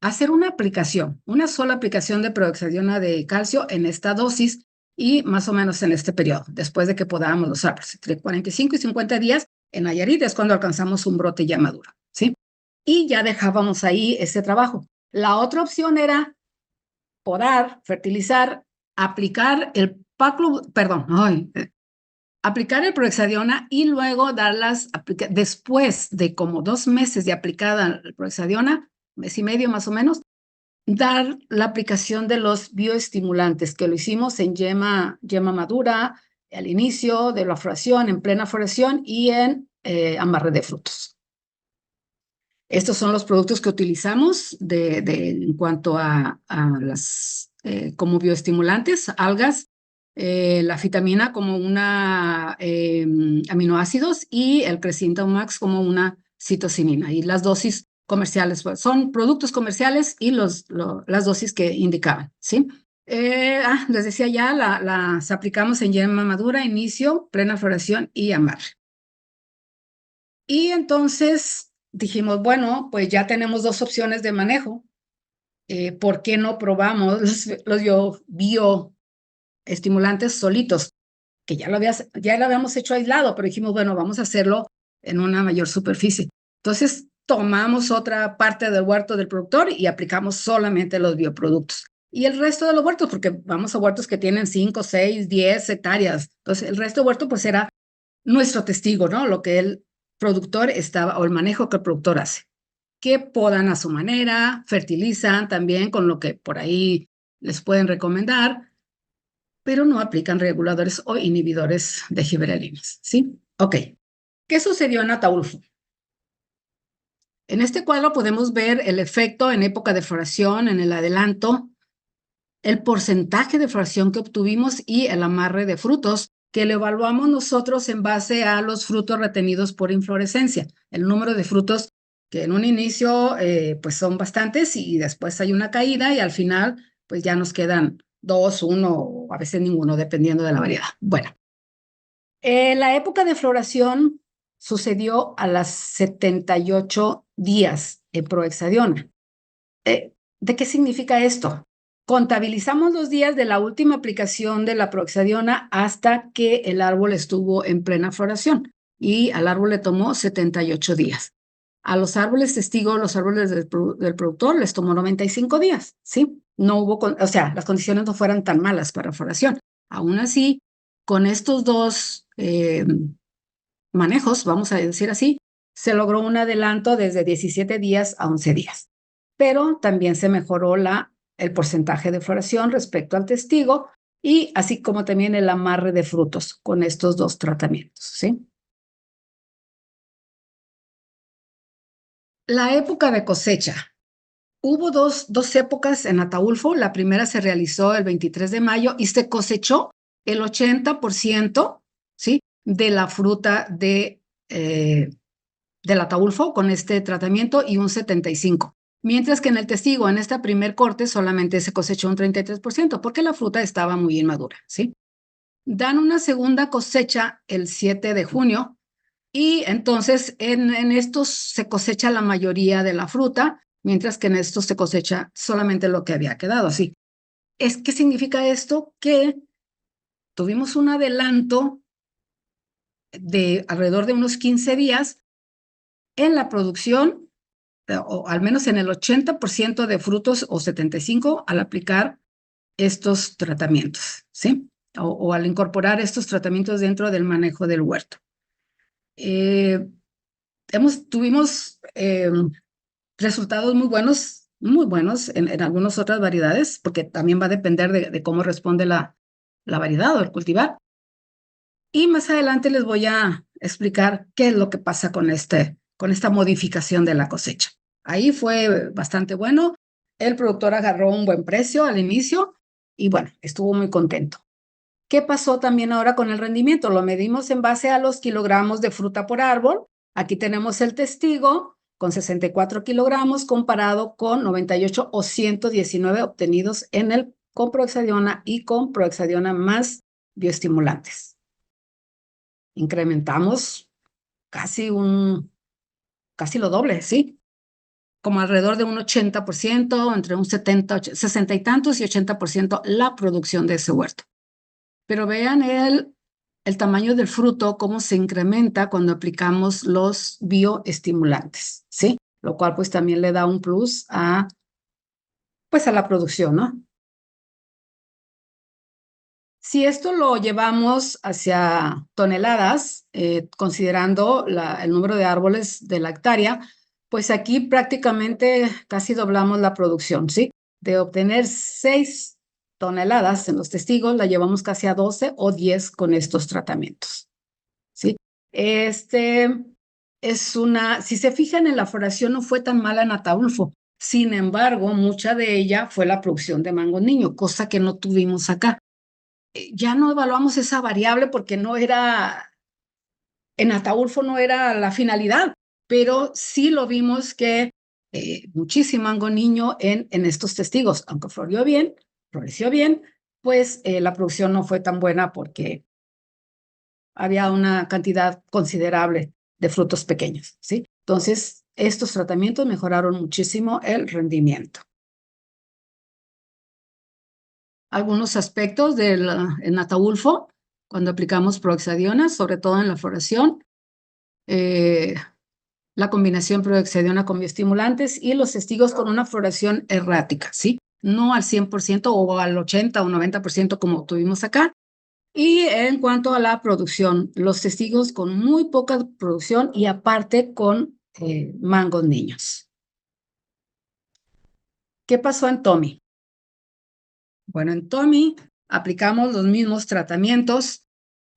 hacer una sola aplicación de prohexadiona de calcio en esta dosis y más o menos en este periodo, después de que podamos los árboles, entre 45 y 50 días, en Nayarit es cuando alcanzamos un brote ya maduro, ¿sí? Y ya dejábamos ahí ese trabajo. La otra opción era podar, fertilizar, aplicar el aplicar el Prohexadiona y luego después de como 2 meses de aplicada el Prohexadiona, mes y medio más o menos, dar la aplicación de los bioestimulantes, que lo hicimos en yema madura, al inicio de la floración, en plena floración y en amarre de frutos. Estos son los productos que utilizamos en cuanto a las como bioestimulantes, algas, la fitamina como una aminoácidos y el Crescenta Max como una citocinina. Y las dosis comerciales pues, son productos comerciales y las dosis que indicaban, ¿sí? Les decía ya, las aplicamos en yema madura, inicio, plena floración y amarre. Y entonces dijimos, bueno, pues ya tenemos 2 opciones de manejo. ¿Por qué no probamos los bioestimulantes solitos? Que ya lo habíamos hecho aislado, pero dijimos, bueno, vamos a hacerlo en una mayor superficie. Entonces tomamos otra parte del huerto del productor y aplicamos solamente los bioproductos. Y el resto de los huertos, porque vamos a huertos que tienen 5, 6, 10 hectáreas. Entonces el resto del huerto pues era nuestro testigo, ¿no? Lo que el productor estaba, o el manejo que el productor hace. Que podan a su manera, fertilizan también con lo que por ahí les pueden recomendar, pero no aplican reguladores o inhibidores de gibberelinas, ¿sí? Ok. ¿Qué sucedió en Ataulfo? En este cuadro podemos ver el efecto en época de floración, en el adelanto, el porcentaje de floración que obtuvimos y el amarre de frutos, que lo evaluamos nosotros en base a los frutos retenidos por inflorescencia, el número de frutos que en un inicio pues son bastantes y después hay una caída y al final pues ya nos quedan 2, 1 o a veces ninguno, dependiendo de la variedad. Bueno, la época de floración sucedió a las 78 días en Prohexadiona. ¿De qué significa esto? Contabilizamos los días de la última aplicación de la Prohexadiona hasta que el árbol estuvo en plena floración y al árbol le tomó 78 días. A los árboles testigos, los árboles del productor, les tomó 95 días, ¿sí? No hubo, o sea, las condiciones no fueran tan malas para floración. Aún así, con estos 2 manejos, vamos a decir así, se logró un adelanto desde 17 días a 11 días. Pero también se mejoró el porcentaje de floración respecto al testigo y así como también el amarre de frutos con estos 2 tratamientos, ¿sí? La época de cosecha. Hubo dos épocas en Ataulfo. La primera se realizó el 23 de mayo y se cosechó el 80%, ¿sí? De la fruta del Ataulfo con este tratamiento y un 75%. Mientras que en el testigo, en esta primer corte, solamente se cosechó un 33% porque la fruta estaba muy inmadura, ¿sí? Dan una segunda cosecha el 7 de junio y entonces en estos se cosecha la mayoría de la fruta, mientras que en estos se cosecha solamente lo que había quedado, ¿sí? ¿Qué significa esto? Que tuvimos un adelanto de alrededor de unos 15 días en la producción, o al menos en el 80% de frutos o 75% al aplicar estos tratamientos, ¿sí? O al incorporar estos tratamientos dentro del manejo del huerto. Tuvimos resultados muy buenos en algunas otras variedades, porque también va a depender de cómo responde la variedad o el cultivar. Y más adelante les voy a explicar qué es lo que pasa con esta modificación de la cosecha. Ahí fue bastante bueno. El productor agarró un buen precio al inicio y bueno, estuvo muy contento. ¿Qué pasó también ahora con el rendimiento? Lo medimos en base a los kilogramos de fruta por árbol. Aquí tenemos el testigo con 64 kilogramos comparado con 98 o 119 obtenidos con Prohexadiona y con Prohexadiona más bioestimulantes. Incrementamos casi lo doble, ¿sí? Como alrededor de un 80%, entre un 70, 60 y tantos y 80% la producción de ese huerto. Pero vean el tamaño del fruto, cómo se incrementa cuando aplicamos los bioestimulantes, ¿sí? Lo cual pues también le da un plus a, pues, a la producción, ¿no? Si esto lo llevamos hacia toneladas, considerando el número de árboles de la hectárea, pues aquí prácticamente casi doblamos la producción, ¿sí? De obtener 6 toneladas en los testigos, la llevamos casi a 12 o 10 con estos tratamientos, ¿sí? Si se fijan en la floración no fue tan mala en Ataulfo. Sin embargo, mucha de ella fue la producción de mango niño, cosa que no tuvimos acá. Ya no evaluamos esa variable porque no era, en Ataulfo no era la finalidad, pero sí lo vimos que muchísimo mango niño en estos testigos, aunque floreció bien, pues la producción no fue tan buena porque había una cantidad considerable de frutos pequeños, ¿sí? Entonces, estos tratamientos mejoraron muchísimo el rendimiento. Algunos aspectos en Ataulfo, cuando aplicamos prohexadiona, sobre todo en la floración, la combinación prohexadiona con bioestimulantes y los testigos con una floración errática, ¿sí? No al 100% o al 80 o 90% como tuvimos acá. Y en cuanto a la producción, los testigos con muy poca producción y aparte con mangos niños. ¿Qué pasó en Tommy? Bueno, en Tommy aplicamos los mismos tratamientos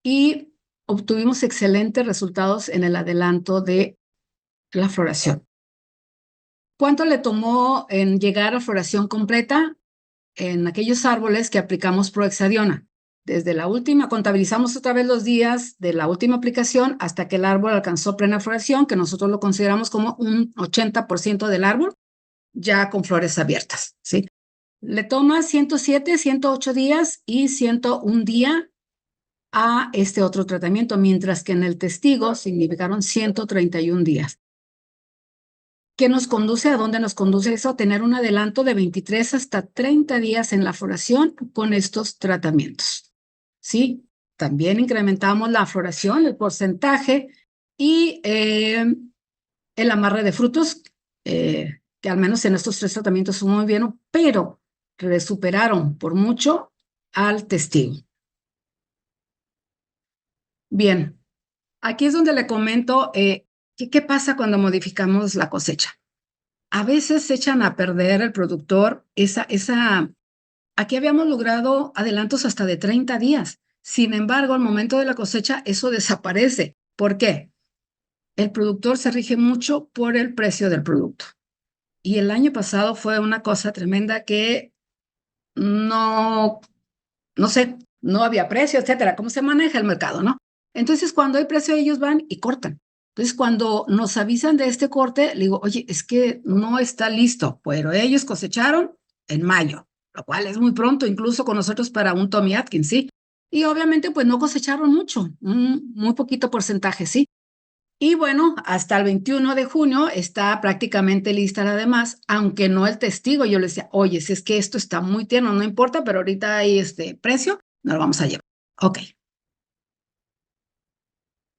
y obtuvimos excelentes resultados en el adelanto de la floración. ¿Cuánto le tomó en llegar a floración completa? En aquellos árboles que aplicamos prohexadiona. Desde la última, contabilizamos otra vez los días de la última aplicación hasta que el árbol alcanzó plena floración, que nosotros lo consideramos como un 80% del árbol, ya con flores abiertas, ¿sí? Le toma 107, 108 días y 101 día a este otro tratamiento, mientras que en el testigo significaron 131 días. ¿Qué nos conduce? ¿A dónde nos conduce eso? A tener un adelanto de 23 hasta 30 días en la floración con estos tratamientos. ¿Sí? También incrementamos la floración, el porcentaje y el amarre de frutos, que al menos en estos 3 tratamientos fue muy bien, pero superaron por mucho al testigo. Bien, aquí es donde le comento qué pasa cuando modificamos la cosecha. A veces se echan a perder el productor aquí habíamos logrado adelantos hasta de 30 días. Sin embargo, al momento de la cosecha, eso desaparece. ¿Por qué? El productor se rige mucho por el precio del producto. Y el año pasado fue una cosa tremenda que no, no sé, no había precio, etcétera. ¿Cómo se maneja el mercado, no? Entonces, cuando hay precio, ellos van y cortan. Entonces, cuando nos avisan de este corte, le digo, oye, es que no está listo, pero ellos cosecharon en mayo, lo cual es muy pronto, incluso con nosotros para un Tommy Atkins, ¿sí? Y obviamente, pues no cosecharon mucho, muy poquito porcentaje, ¿sí? Y bueno, hasta el 21 de junio está prácticamente lista la demás, aunque no el testigo. Yo le decía, oye, si es que esto está muy tierno, no importa, pero ahorita hay este precio, no lo vamos a llevar. Ok.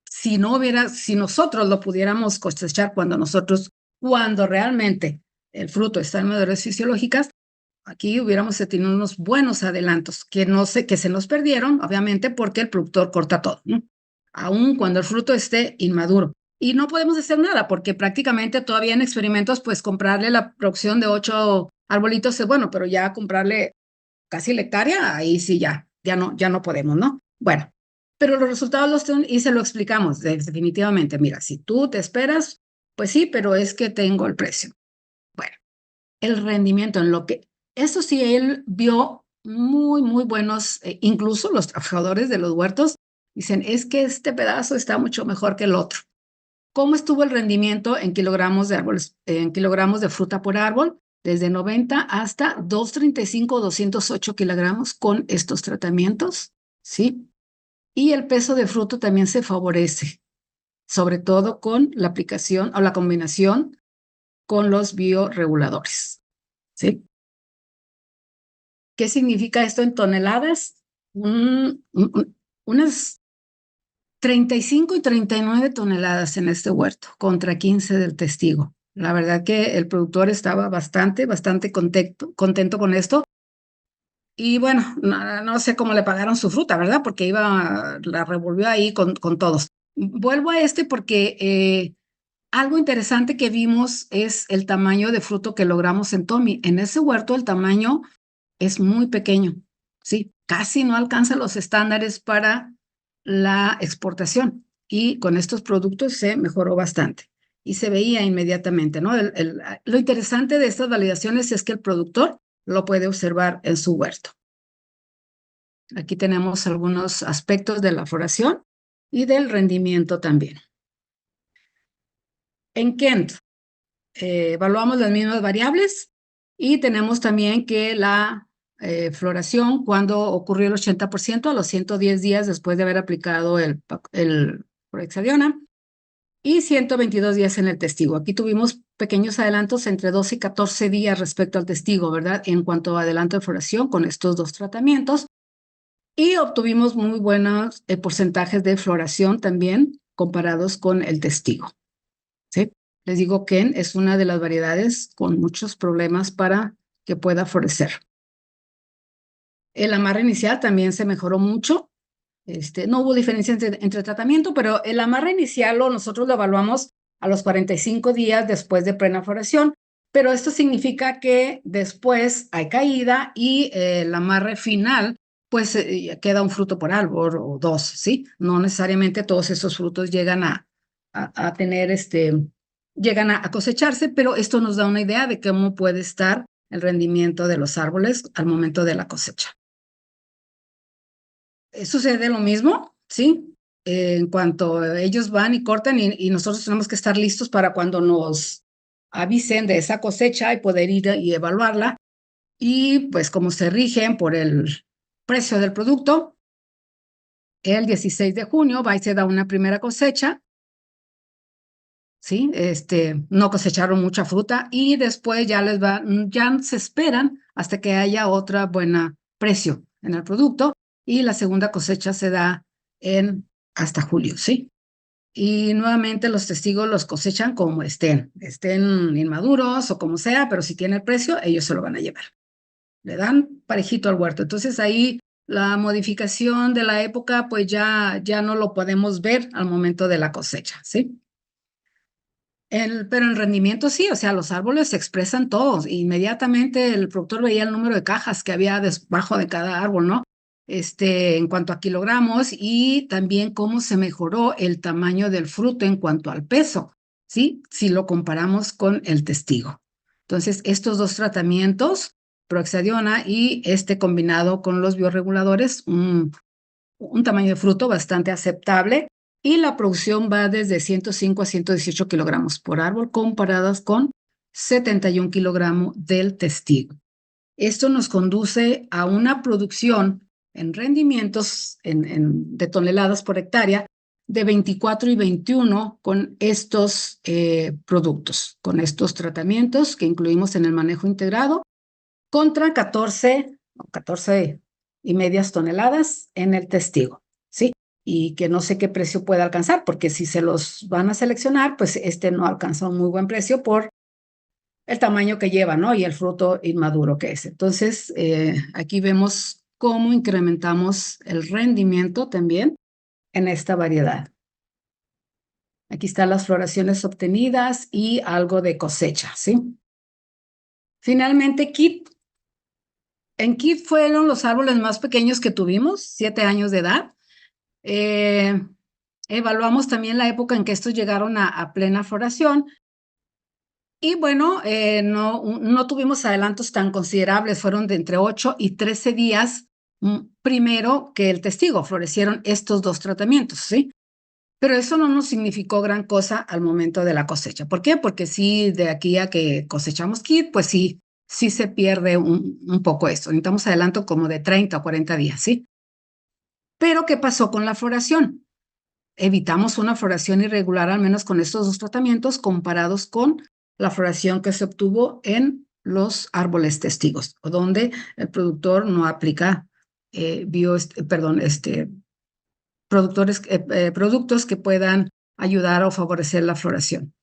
Si nosotros lo pudiéramos cosechar cuando realmente el fruto está en madurez fisiológicas, aquí hubiéramos tenido unos buenos adelantos que se nos perdieron, obviamente, porque el productor corta todo, ¿no? Aun cuando el fruto esté inmaduro. Y no podemos hacer nada porque prácticamente todavía en experimentos, pues comprarle la producción de 8 arbolitos es bueno, pero ya comprarle casi la hectárea, ahí sí ya no podemos, ¿no? Bueno, pero los resultados los tengo y se lo explicamos definitivamente. Mira, si tú te esperas, pues sí, pero es que tengo el precio. Bueno, el rendimiento en lo que, eso sí, él vio muy buenos, incluso los trabajadores de los huertos dicen, es que este pedazo está mucho mejor que el otro. ¿Cómo estuvo el rendimiento en kilogramos de árboles, en kilogramos de fruta por árbol? Desde 90 hasta 235, 208 kilogramos con estos tratamientos, ¿sí? Y el peso de fruto también se favorece, sobre todo con la aplicación o la combinación con los bioreguladores, ¿sí? ¿Qué significa esto en toneladas? Unas 35 y 39 toneladas en este huerto contra 15 del testigo. La verdad que el productor estaba bastante contento con esto. Y bueno, no sé cómo le pagaron su fruta, ¿verdad? Porque la revolvió ahí con todos. Vuelvo a este porque algo interesante que vimos es el tamaño de fruto que logramos en Tommy. En ese huerto el tamaño es muy pequeño, ¿sí? Casi no alcanza los estándares para la exportación y con estos productos se mejoró bastante y se veía inmediatamente, ¿no? Lo interesante de estas validaciones es que el productor lo puede observar en su huerto. Aquí tenemos algunos aspectos de la floración y del rendimiento también. En Kent, evaluamos las mismas variables y tenemos también que la floración, cuando ocurrió el 80% a los 110 días después de haber aplicado el Prexadiona y 122 días en el testigo. Aquí tuvimos pequeños adelantos entre 12 y 14 días respecto al testigo, ¿verdad? En cuanto a adelanto de floración con estos dos tratamientos. Y obtuvimos muy buenos porcentajes de floración también comparados con el testigo. ¿Sí? Les digo que es una de las variedades con muchos problemas para que pueda florecer. El amarre inicial también se mejoró mucho. No hubo diferencia entre tratamiento, pero el amarre inicial nosotros lo evaluamos a los 45 días después de plena floración, pero esto significa que después hay caída y el amarre final pues queda un fruto por árbol o dos, ¿sí? No necesariamente todos esos frutos llegan a tener llegan a cosecharse, pero esto nos da una idea de cómo puede estar el rendimiento de los árboles al momento de la cosecha. Sucede lo mismo, ¿sí? En cuanto ellos van y cortan y nosotros tenemos que estar listos para cuando nos avisen de esa cosecha y poder ir y evaluarla. Y pues como se rigen por el precio del producto, el 16 de junio va y se da una primera cosecha, ¿sí? No cosecharon mucha fruta y después ya se esperan hasta que haya otra buena precio en el producto y la segunda cosecha se da hasta julio, ¿sí? Y nuevamente los testigos los cosechan como estén inmaduros o como sea, pero si tiene el precio, ellos se lo van a llevar. Le dan parejito al huerto. Entonces ahí la modificación de la época, pues ya no lo podemos ver al momento de la cosecha, ¿sí? Pero en rendimiento sí, o sea, los árboles se expresan todos. Inmediatamente el productor veía el número de cajas que había debajo de cada árbol, ¿no? En cuanto a kilogramos y también cómo se mejoró el tamaño del fruto en cuanto al peso, ¿sí? Si lo comparamos con el testigo. Entonces, estos dos tratamientos, Proxadiona y combinado con los bioreguladores, un tamaño de fruto bastante aceptable y la producción va desde 105 a 118 kilogramos por árbol comparadas con 71 kilogramos del testigo. Esto nos conduce a una producción en rendimientos de toneladas por hectárea de 24 y 21 con estos productos, con estos tratamientos que incluimos en el manejo integrado, contra 14 y medias toneladas en el testigo, ¿sí? Y que no sé qué precio puede alcanzar, porque si se los van a seleccionar, pues no alcanza un muy buen precio por el tamaño que lleva, ¿no? Y el fruto inmaduro que es. Entonces, aquí vemos cómo incrementamos el rendimiento también en esta variedad. Aquí están las floraciones obtenidas y algo de cosecha, ¿sí? Finalmente, en Kit fueron los árboles más pequeños que tuvimos, 7 años de edad. Evaluamos también la época en que estos llegaron a plena floración. Y bueno, no tuvimos adelantos tan considerables, fueron de entre 8 y 13 días primero que el testigo, florecieron estos dos tratamientos, ¿sí? Pero eso no nos significó gran cosa al momento de la cosecha. ¿Por qué? Porque sí, de aquí a que cosechamos kit, pues sí se pierde un poco esto. Necesitamos adelanto como de 30 o 40 días, ¿sí? Pero ¿qué pasó con la floración? Evitamos una floración irregular, al menos con estos dos tratamientos, comparados con la floración que se obtuvo en los árboles testigos, donde el productor no aplica productos que puedan ayudar o favorecer la floración.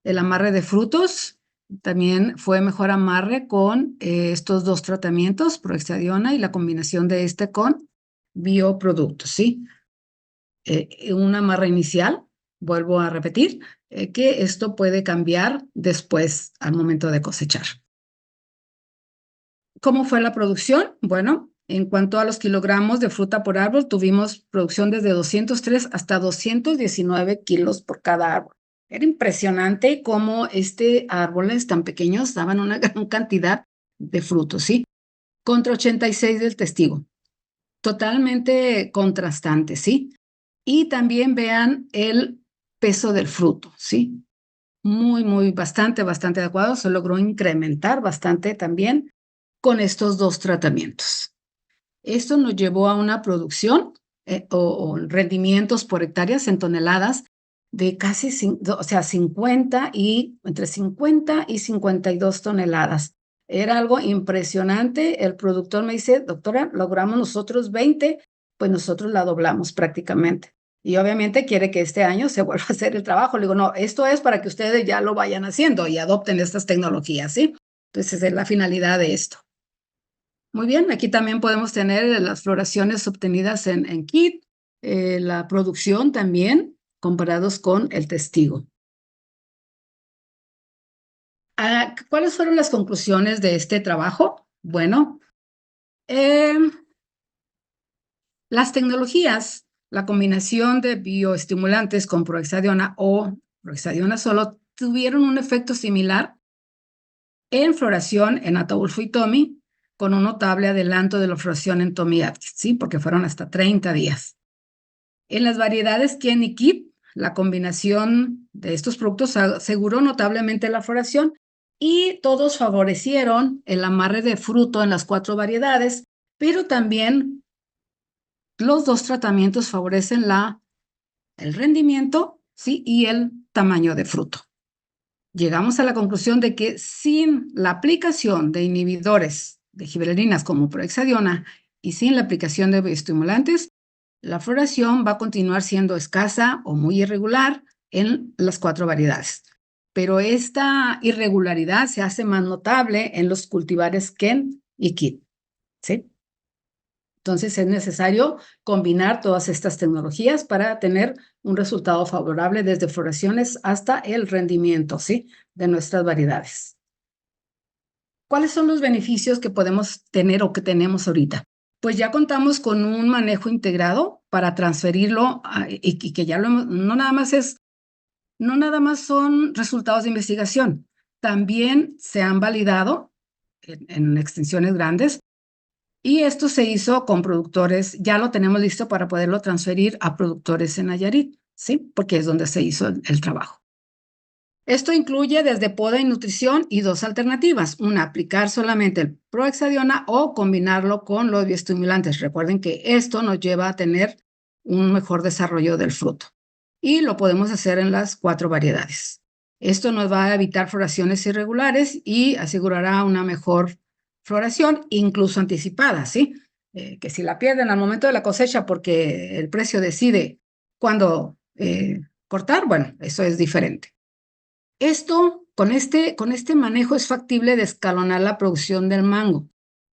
El amarre de frutos también fue mejor amarre con estos dos tratamientos, Proexadiona y la combinación de este con bioproductos, ¿sí? Un amarre inicial, vuelvo a repetir, que esto puede cambiar después al momento de cosechar. ¿Cómo fue la producción? Bueno, en cuanto a los kilogramos de fruta por árbol, tuvimos producción desde 203 hasta 219 kilos por cada árbol. Era impresionante cómo árboles tan pequeños daban una gran cantidad de frutos, ¿sí? Contra 86 del testigo. Totalmente contrastante, ¿sí? Y también vean el peso del fruto, ¿sí? Bastante adecuado. Se logró incrementar bastante también con estos dos tratamientos. Esto nos llevó a una producción o rendimientos por hectáreas en toneladas de casi, entre 50 y 52 toneladas. Era algo impresionante. El productor me dice, doctora, logramos nosotros 20, pues nosotros la doblamos prácticamente. Y obviamente quiere que este año se vuelva a hacer el trabajo. Le digo, no, esto es para que ustedes ya lo vayan haciendo y adopten estas tecnologías, ¿sí? Entonces, es la finalidad de esto. Muy bien, aquí también podemos tener las floraciones obtenidas en kit, la producción también, comparados con el testigo. ¿Cuáles fueron las conclusiones de este trabajo? Bueno, las tecnologías, la combinación de bioestimulantes con Proexadiona o Proexadiona solo tuvieron un efecto similar en floración en Ataulfo y Tommy, con un notable adelanto de la floración en Tommy Atkins, ¿sí? Porque fueron hasta 30 días. En las variedades Kien y Kip, la combinación de estos productos aseguró notablemente la floración y todos favorecieron el amarre de fruto en las 4 variedades, pero también los dos tratamientos favorecen el rendimiento, ¿sí? Y el tamaño de fruto. Llegamos a la conclusión de que sin la aplicación de inhibidores de gibberelinas como Proexadiona y sin la aplicación de bioestimulantes, la floración va a continuar siendo escasa o muy irregular en las 4 variedades. Pero esta irregularidad se hace más notable en los cultivares Ken y Kit, ¿sí? Entonces es necesario combinar todas estas tecnologías para tener un resultado favorable desde floraciones hasta el rendimiento, ¿sí? De nuestras variedades. ¿Cuáles son los beneficios que podemos tener o que tenemos ahorita? Pues ya contamos con un manejo integrado para transferirlo y que ya no nada más son resultados de investigación, también se han validado en extensiones grandes. Y esto se hizo con productores, ya lo tenemos listo para poderlo transferir a productores en Nayarit, ¿sí? Porque es donde se hizo el trabajo. Esto incluye desde poda y nutrición y 2 alternativas. Una, aplicar solamente el Proexadiona o combinarlo con los bioestimulantes. Recuerden que esto nos lleva a tener un mejor desarrollo del fruto. Y lo podemos hacer en las 4 variedades. Esto nos va a evitar floraciones irregulares y asegurará una mejor floración, incluso anticipada, ¿sí? Que si la pierden al momento de la cosecha porque el precio decide cuándo cortar, bueno, eso es diferente. Esto, con este manejo es factible de escalonar la producción del mango.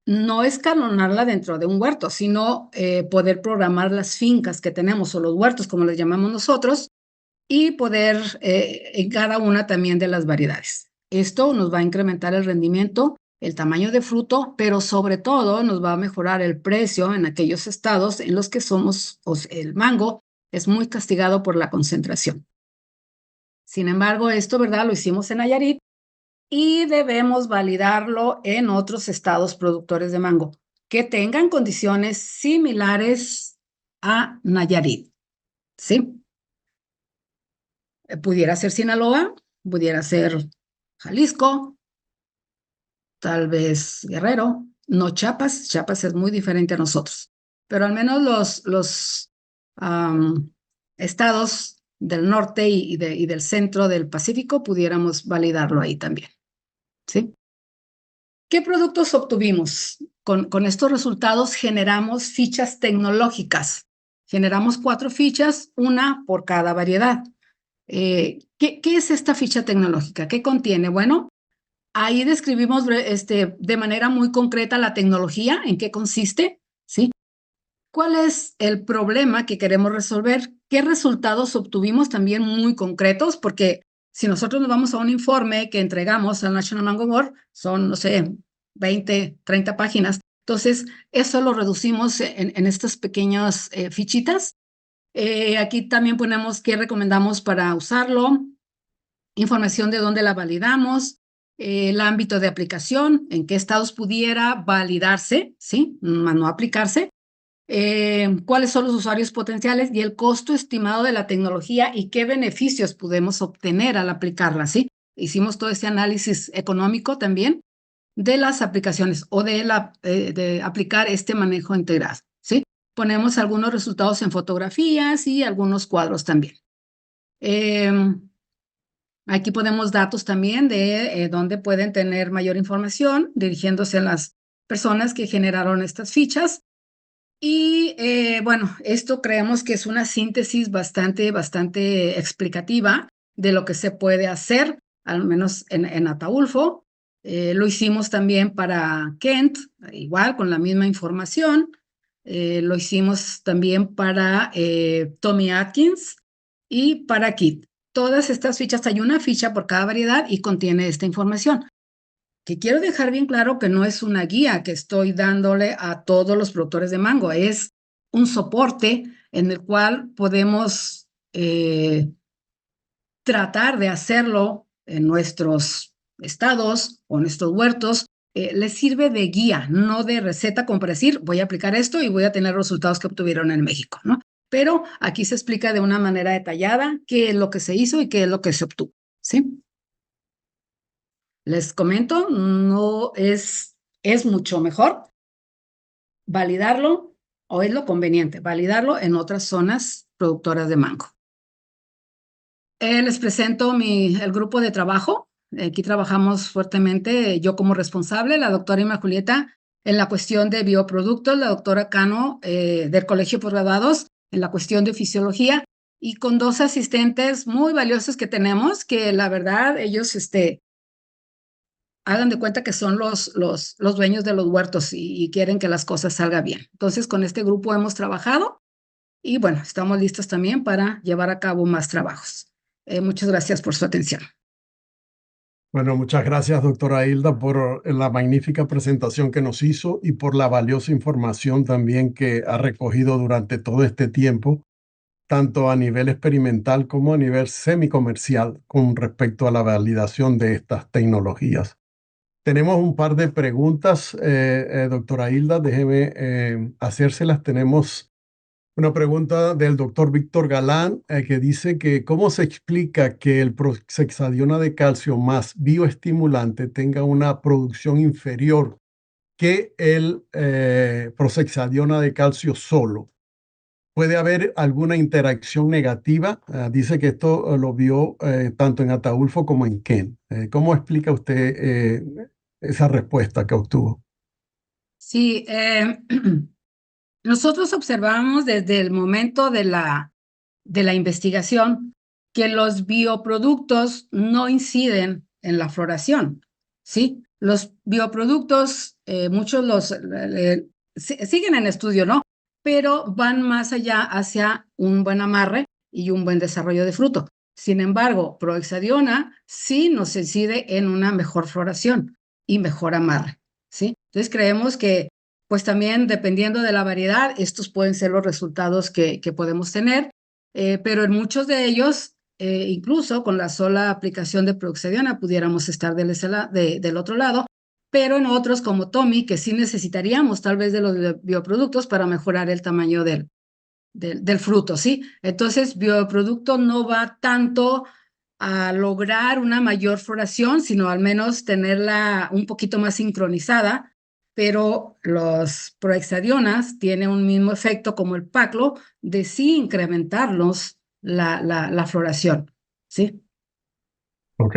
No escalonarla dentro de un huerto, sino poder programar las fincas que tenemos o los huertos, como les llamamos nosotros, y poder en cada una también de las variedades. Esto nos va a incrementar el rendimiento, el tamaño de fruto, pero sobre todo nos va a mejorar el precio en aquellos estados en los que el mango es muy castigado por la concentración. Sin embargo, esto, ¿verdad? Lo hicimos en Nayarit y debemos validarlo en otros estados productores de mango que tengan condiciones similares a Nayarit, ¿sí? Pudiera ser Sinaloa, pudiera ser Jalisco, tal vez Guerrero, no Chiapas. Chiapas es muy diferente a nosotros, pero al menos los estados del norte y del centro del Pacífico pudiéramos validarlo ahí también, ¿sí? ¿Qué productos obtuvimos? Con estos resultados generamos fichas tecnológicas Generamos 4 fichas, una por cada variedad. ¿Qué es esta ficha tecnológica? ¿Qué contiene? Bueno, ahí describimos de manera muy concreta la tecnología, en qué consiste, ¿sí? ¿Cuál es el problema que queremos resolver? ¿Qué resultados obtuvimos también muy concretos? Porque si nosotros nos vamos a un informe que entregamos al National Mango Board, son, no sé, 20, 30 páginas. Entonces, eso lo reducimos en estas pequeñas fichitas. Aquí también ponemos qué recomendamos para usarlo, información de dónde la validamos, el ámbito de aplicación, en qué estados pudiera validarse, ¿sí? Más no aplicarse, cuáles son los usuarios potenciales y el costo estimado de la tecnología y qué beneficios podemos obtener al aplicarla, ¿sí? Hicimos todo ese análisis económico también de las aplicaciones o de aplicar este manejo integrado, ¿sí? Ponemos algunos resultados en fotografías y algunos cuadros también. Aquí ponemos datos también de dónde pueden tener mayor información, dirigiéndose a las personas que generaron estas fichas. Y bueno, esto creemos que es una síntesis bastante explicativa de lo que se puede hacer, al menos en Ataulfo. Lo hicimos también para Kent, igual con la misma información. Lo hicimos también para Tommy Atkins y para Kit. Todas estas fichas, hay una ficha por cada variedad y contiene esta información. Que quiero dejar bien claro que no es una guía que estoy dándole a todos los productores de mango, es un soporte en el cual podemos tratar de hacerlo en nuestros estados o en nuestros huertos. Les sirve de guía, no de receta como para decir, voy a aplicar esto y voy a tener los resultados que obtuvieron en México, ¿no? Pero aquí se explica de una manera detallada qué es lo que se hizo y qué es lo que se obtuvo, ¿sí? Les comento, no es mucho mejor validarlo, o es lo conveniente, validarlo en otras zonas productoras de mango. Les presento el grupo de trabajo. Aquí trabajamos fuertemente, yo como responsable, la doctora Irma Julieta en la cuestión de bioproductos, la doctora Cano del Colegio de Posgraduados en la cuestión de fisiología, y con 2 asistentes muy valiosos que tenemos, que la verdad ellos hagan de cuenta que son los dueños de los huertos y quieren que las cosas salgan bien. Entonces, con este grupo hemos trabajado y bueno, estamos listos también para llevar a cabo más trabajos. Muchas gracias por su atención. Bueno, muchas gracias, doctora Hilda, por la magnífica presentación que nos hizo y por la valiosa información también que ha recogido durante todo este tiempo, tanto a nivel experimental como a nivel semicomercial, con respecto a la validación de estas tecnologías. Tenemos un par de preguntas, doctora Hilda, déjeme hacérselas. Tenemos una pregunta del doctor Víctor Galán, que dice que ¿cómo se explica que el prohexadiona de calcio más bioestimulante tenga una producción inferior que el prohexadiona de calcio solo? ¿Puede haber alguna interacción negativa? Dice que esto lo vio tanto en Ataulfo como en Kent. ¿Cómo explica usted esa respuesta que obtuvo? Sí, nosotros observamos desde el momento de la investigación que los bioproductos no inciden en la floración, ¿sí? Los bioproductos, muchos siguen en estudio, ¿no? Pero van más allá hacia un buen amarre y un buen desarrollo de fruto. Sin embargo, prohexadiona sí nos incide en una mejor floración y mejor amarre, ¿sí? Entonces creemos que pues también dependiendo de la variedad, estos pueden ser los resultados que podemos tener, pero en muchos de ellos, incluso con la sola aplicación de prohexadiona, pudiéramos estar del otro lado, pero en otros como Tommy, que sí necesitaríamos tal vez de los bioproductos para mejorar el tamaño del fruto, ¿sí? Entonces, bioproducto no va tanto a lograr una mayor floración, sino al menos tenerla un poquito más sincronizada, pero los prohexadionas tienen un mismo efecto como el paclo de sí incrementarlos la floración, ¿sí? Ok.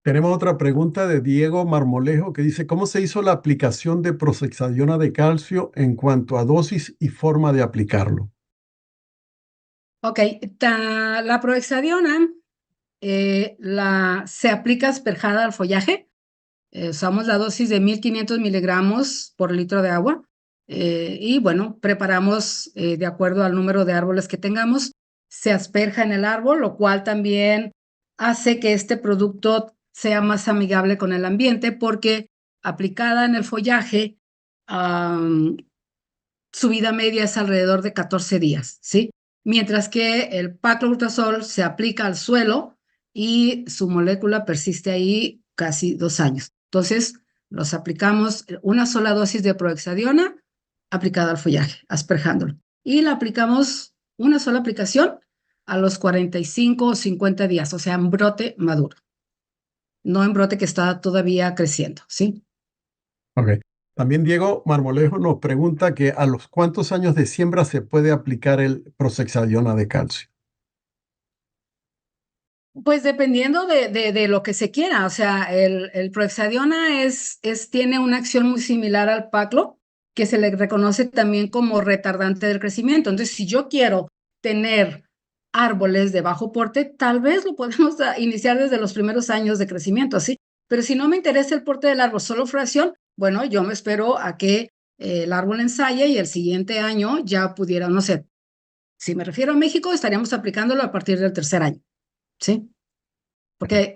Tenemos otra pregunta de Diego Marmolejo que dice, ¿cómo se hizo la aplicación de prohexadiona de calcio en cuanto a dosis y forma de aplicarlo? Ok, la proexadiona se aplica asperjada al follaje. Usamos la dosis de 1500 miligramos por litro de agua. Y bueno, preparamos de acuerdo al número de árboles que tengamos. Se asperja en el árbol, lo cual también hace que este producto sea más amigable con el ambiente porque aplicada en el follaje, su vida media es alrededor de 14 días, ¿sí? Mientras que el paclobutrazol se aplica al suelo y su molécula persiste ahí casi 2 años. Entonces, los aplicamos una sola dosis de prohexadiona aplicada al follaje, asperjándolo. Y la aplicamos una sola aplicación a los 45 o 50 días, o sea, en brote maduro, no en brote que está todavía creciendo, ¿sí? Ok. También Diego Marmolejo nos pregunta que a los cuántos años de siembra se puede aplicar el Prosexadiona de calcio. Pues dependiendo de lo que se quiera, o sea, el Prohexadiona tiene una acción muy similar al Paclo, que se le reconoce también como retardante del crecimiento. Entonces, si yo quiero tener árboles de bajo porte, tal vez lo podemos iniciar desde los primeros años de crecimiento, ¿sí? Pero si no me interesa el porte del árbol, solo floración, bueno, yo me espero a que el árbol ensaye y el siguiente año ya pudiera, no sé, si me refiero a México, estaríamos aplicándolo a partir del tercer año. ¿Sí? Porque,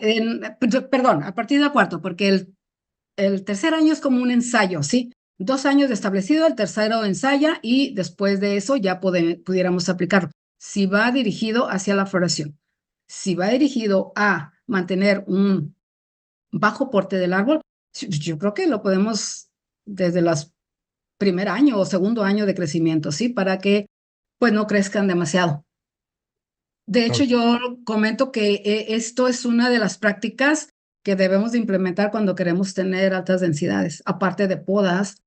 perdón, a partir del cuarto, porque el tercer año es como un ensayo, ¿sí? 2 años de establecido, el tercero ensaya y después de eso ya pudiéramos aplicarlo. Si va dirigido hacia la floración, si va dirigido a mantener un bajo porte del árbol, yo creo que lo podemos desde el primer año o segundo año de crecimiento, ¿sí? Para que pues no crezcan demasiado. De hecho, Ok. yo comento que esto es una de las prácticas que debemos de implementar cuando queremos tener altas densidades, aparte de podas,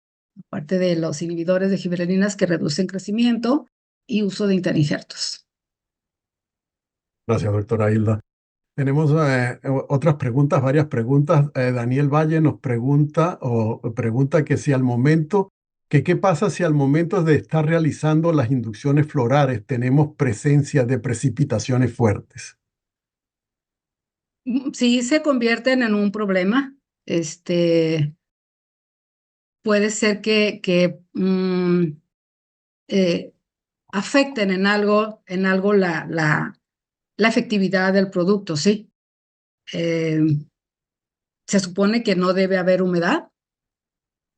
aparte de los inhibidores de gibberelinas que reducen crecimiento y uso de interinjertos. Gracias, doctora Hilda. Tenemos otras preguntas, varias preguntas. Daniel Valle nos pregunta o pregunta que si al momento, que qué pasa si al momento de estar realizando las inducciones florales tenemos presencia de precipitaciones fuertes. Sí se convierten en un problema. Puede ser que eh, afecten en algo la efectividad del producto, ¿sí? Eh, Se supone que no debe haber humedad,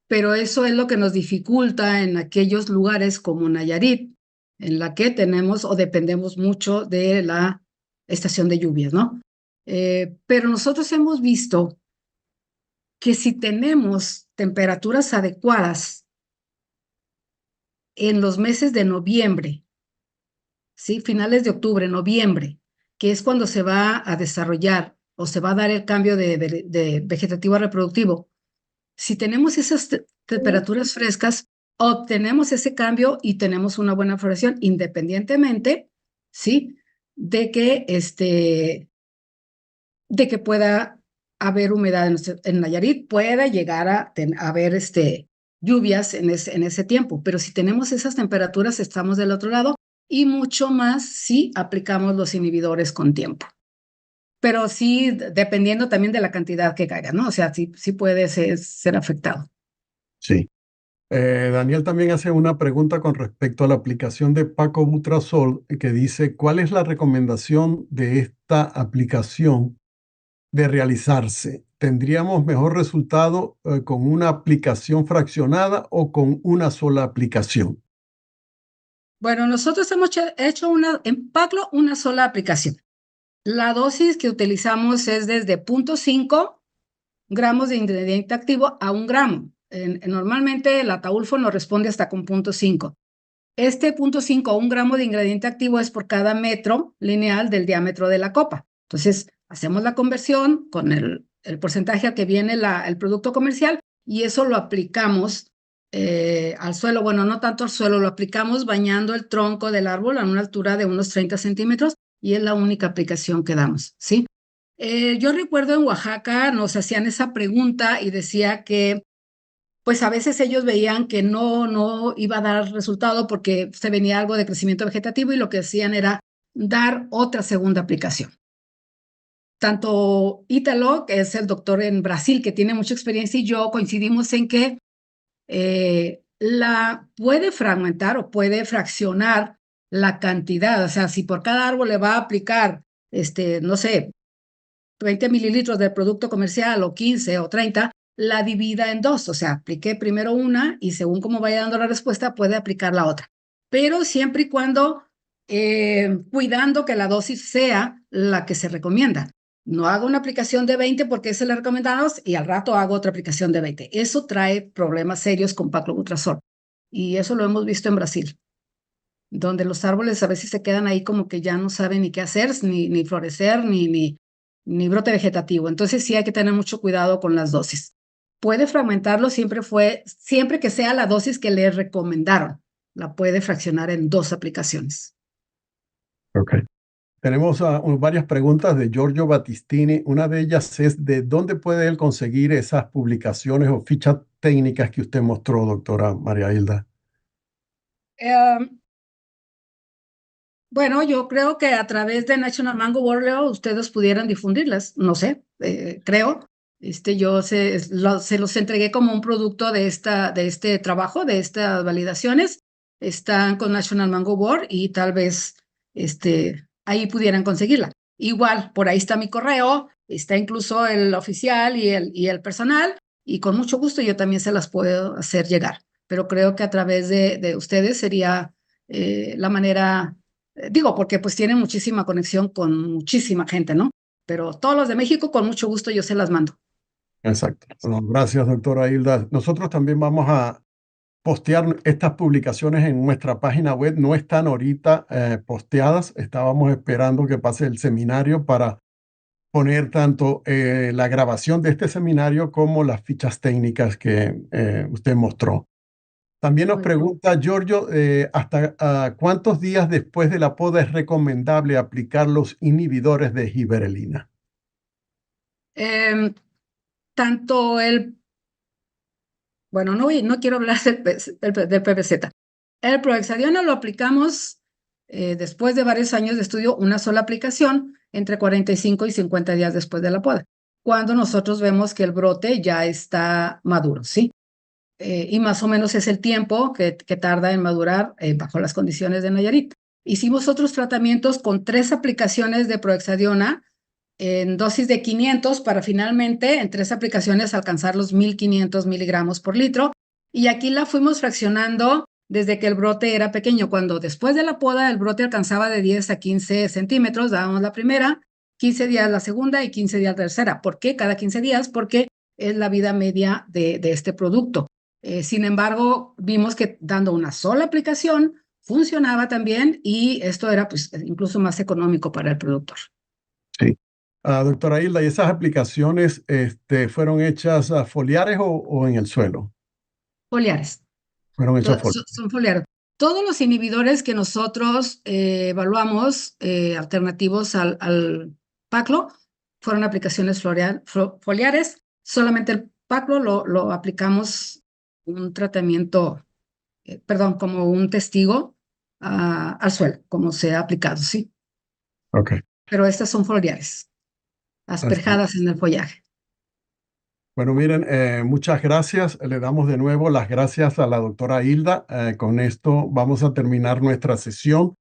pero eso es lo que nos dificulta en aquellos lugares como Nayarit, en la que tenemos o dependemos mucho de la estación de lluvias, ¿no? Pero nosotros hemos visto que si tenemos temperaturas adecuadas en los meses de noviembre, ¿sí? Finales de octubre, noviembre, que es cuando se va a desarrollar o se va a dar el cambio de vegetativo a reproductivo. Si tenemos esas temperaturas frescas, obtenemos ese cambio y tenemos una buena floración, independientemente, ¿sí? De que pueda haber humedad en Nayarit, pueda llegar a haber lluvias en ese tiempo, pero si tenemos esas temperaturas, estamos del otro lado y mucho más si aplicamos los inhibidores con tiempo. Pero sí, dependiendo también de la cantidad que caiga, ¿no? O sea, sí puede ser afectado. Sí. Daniel también hace una pregunta con respecto a la aplicación de Paco Butrazol, que dice, ¿cuál es la recomendación de esta aplicación de realizarse? ¿Tendríamos mejor resultado con una aplicación fraccionada o con una sola aplicación? Bueno, nosotros hemos hecho en Paclo una sola aplicación. La dosis que utilizamos es desde 0.5 gramos de ingrediente activo a 1 gramo. Normalmente el ataulfo nos responde hasta con 0.5. Este 0.5 o 1 gramo de ingrediente activo es por cada metro lineal del diámetro de la copa. Entonces, hacemos la conversión con el porcentaje al que viene el producto comercial y eso lo aplicamos al suelo. Bueno, no tanto al suelo, lo aplicamos bañando el tronco del árbol a una altura de unos 30 centímetros y es la única aplicación que damos, ¿sí? Yo recuerdo en Oaxaca nos hacían esa pregunta y decía que pues a veces ellos veían que no iba a dar resultado porque se venía algo de crecimiento vegetativo y lo que hacían era dar otra segunda aplicación. Tanto Ítalo, que es el doctor en Brasil, que tiene mucha experiencia, y yo coincidimos en que la puede fragmentar o puede fraccionar la cantidad. O sea, si por cada árbol le va a aplicar, no sé, 20 mililitros del producto comercial o 15 o 30, la divida en dos. O sea, apliqué primero una y según cómo vaya dando la respuesta, puede aplicar la otra. Pero siempre y cuando cuidando que la dosis sea la que se recomienda. No hago una aplicación de 20 porque esa es la recomendada y al rato hago otra aplicación de 20. Eso trae problemas serios con paclobutrazol. Y eso lo hemos visto en Brasil, donde los árboles a veces se quedan ahí como que ya no saben ni qué hacer, ni florecer, ni brote vegetativo. Entonces sí hay que tener mucho cuidado con las dosis. Puede fragmentarlo siempre que sea la dosis que le recomendaron. La puede fraccionar en 2 aplicaciones. Ok. Tenemos varias preguntas de Giorgio Battistini. Una de ellas es, ¿de dónde puede él conseguir esas publicaciones o fichas técnicas que usted mostró, doctora María Hilda? Bueno, yo creo que a través de National Mango Board ustedes pudieran difundirlas, no sé, creo. Yo se los entregué como un producto de este trabajo, de estas validaciones. Están con National Mango Board y tal vez ahí pudieran conseguirla. Igual, por ahí está mi correo, está incluso el oficial y el personal, y con mucho gusto yo también se las puedo hacer llegar. Pero creo que a través de ustedes sería la manera. Digo, porque pues tienen muchísima conexión con muchísima gente, ¿no? Pero todos los de México, con mucho gusto, yo se las mando. Exacto. Bueno, gracias, doctora Hilda. Nosotros también vamos a postear estas publicaciones en nuestra página web. No están ahorita posteadas. Estábamos esperando que pase el seminario para poner tanto la grabación de este seminario como las fichas técnicas que usted mostró. También nos Muy bien. pregunta Giorgio, ¿hasta cuántos días después de la poda es recomendable aplicar los inhibidores de gibberelina? Tanto bueno, no quiero hablar del PPZ. El prohexadiona lo aplicamos después de varios años de estudio, una sola aplicación, entre 45 y 50 días después de la poda, cuando nosotros vemos que el brote ya está maduro, ¿sí? Y más o menos es el tiempo que tarda en madurar bajo las condiciones de Nayarit. Hicimos otros tratamientos con 3 aplicaciones de prohexadiona en dosis de 500 para finalmente en 3 aplicaciones alcanzar los 1500 miligramos por litro. Y aquí la fuimos fraccionando desde que el brote era pequeño. Cuando después de la poda el brote alcanzaba de 10 a 15 centímetros, dábamos la primera, 15 días la segunda y 15 días la tercera. ¿Por qué cada 15 días? Porque es la vida media de este producto. Sin embargo, vimos que dando una sola aplicación funcionaba también y esto era pues incluso más económico para el productor. Sí. Doctora Hilda, ¿y esas aplicaciones fueron hechas foliares o en el suelo? Foliares. Fueron hechas foliares. Son foliares. Todos los inhibidores que nosotros evaluamos alternativos al Paclo fueron aplicaciones foliares. Solamente el Paclo lo aplicamos un tratamiento, perdón, como un testigo al suelo, como se ha aplicado, sí. Ok. Pero estas son foliares, Así. asperjadas en el follaje. Bueno, miren, muchas gracias. Le damos de nuevo las gracias a la doctora Hilda. Con esto vamos a terminar nuestra sesión.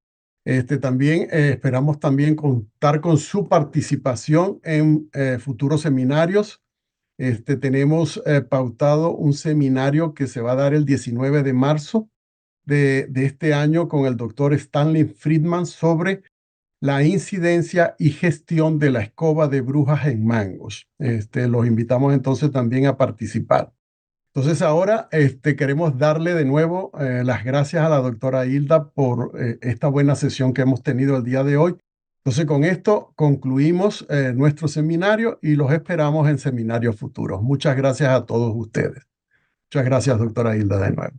También esperamos también contar con su participación en futuros seminarios. Tenemos pautado un seminario que se va a dar el 19 de marzo de este año con el doctor Stanley Friedman sobre la incidencia y gestión de la escoba de brujas en mangos. Los invitamos entonces también a participar. Entonces ahora queremos darle de nuevo las gracias a la doctora Hilda por esta buena sesión que hemos tenido el día de hoy. Entonces con esto concluimos nuestro seminario y los esperamos en seminarios futuros. Muchas gracias a todos ustedes. Muchas gracias, doctora Hilda, de nuevo.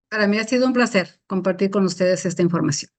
Para mí ha sido un placer compartir con ustedes esta información.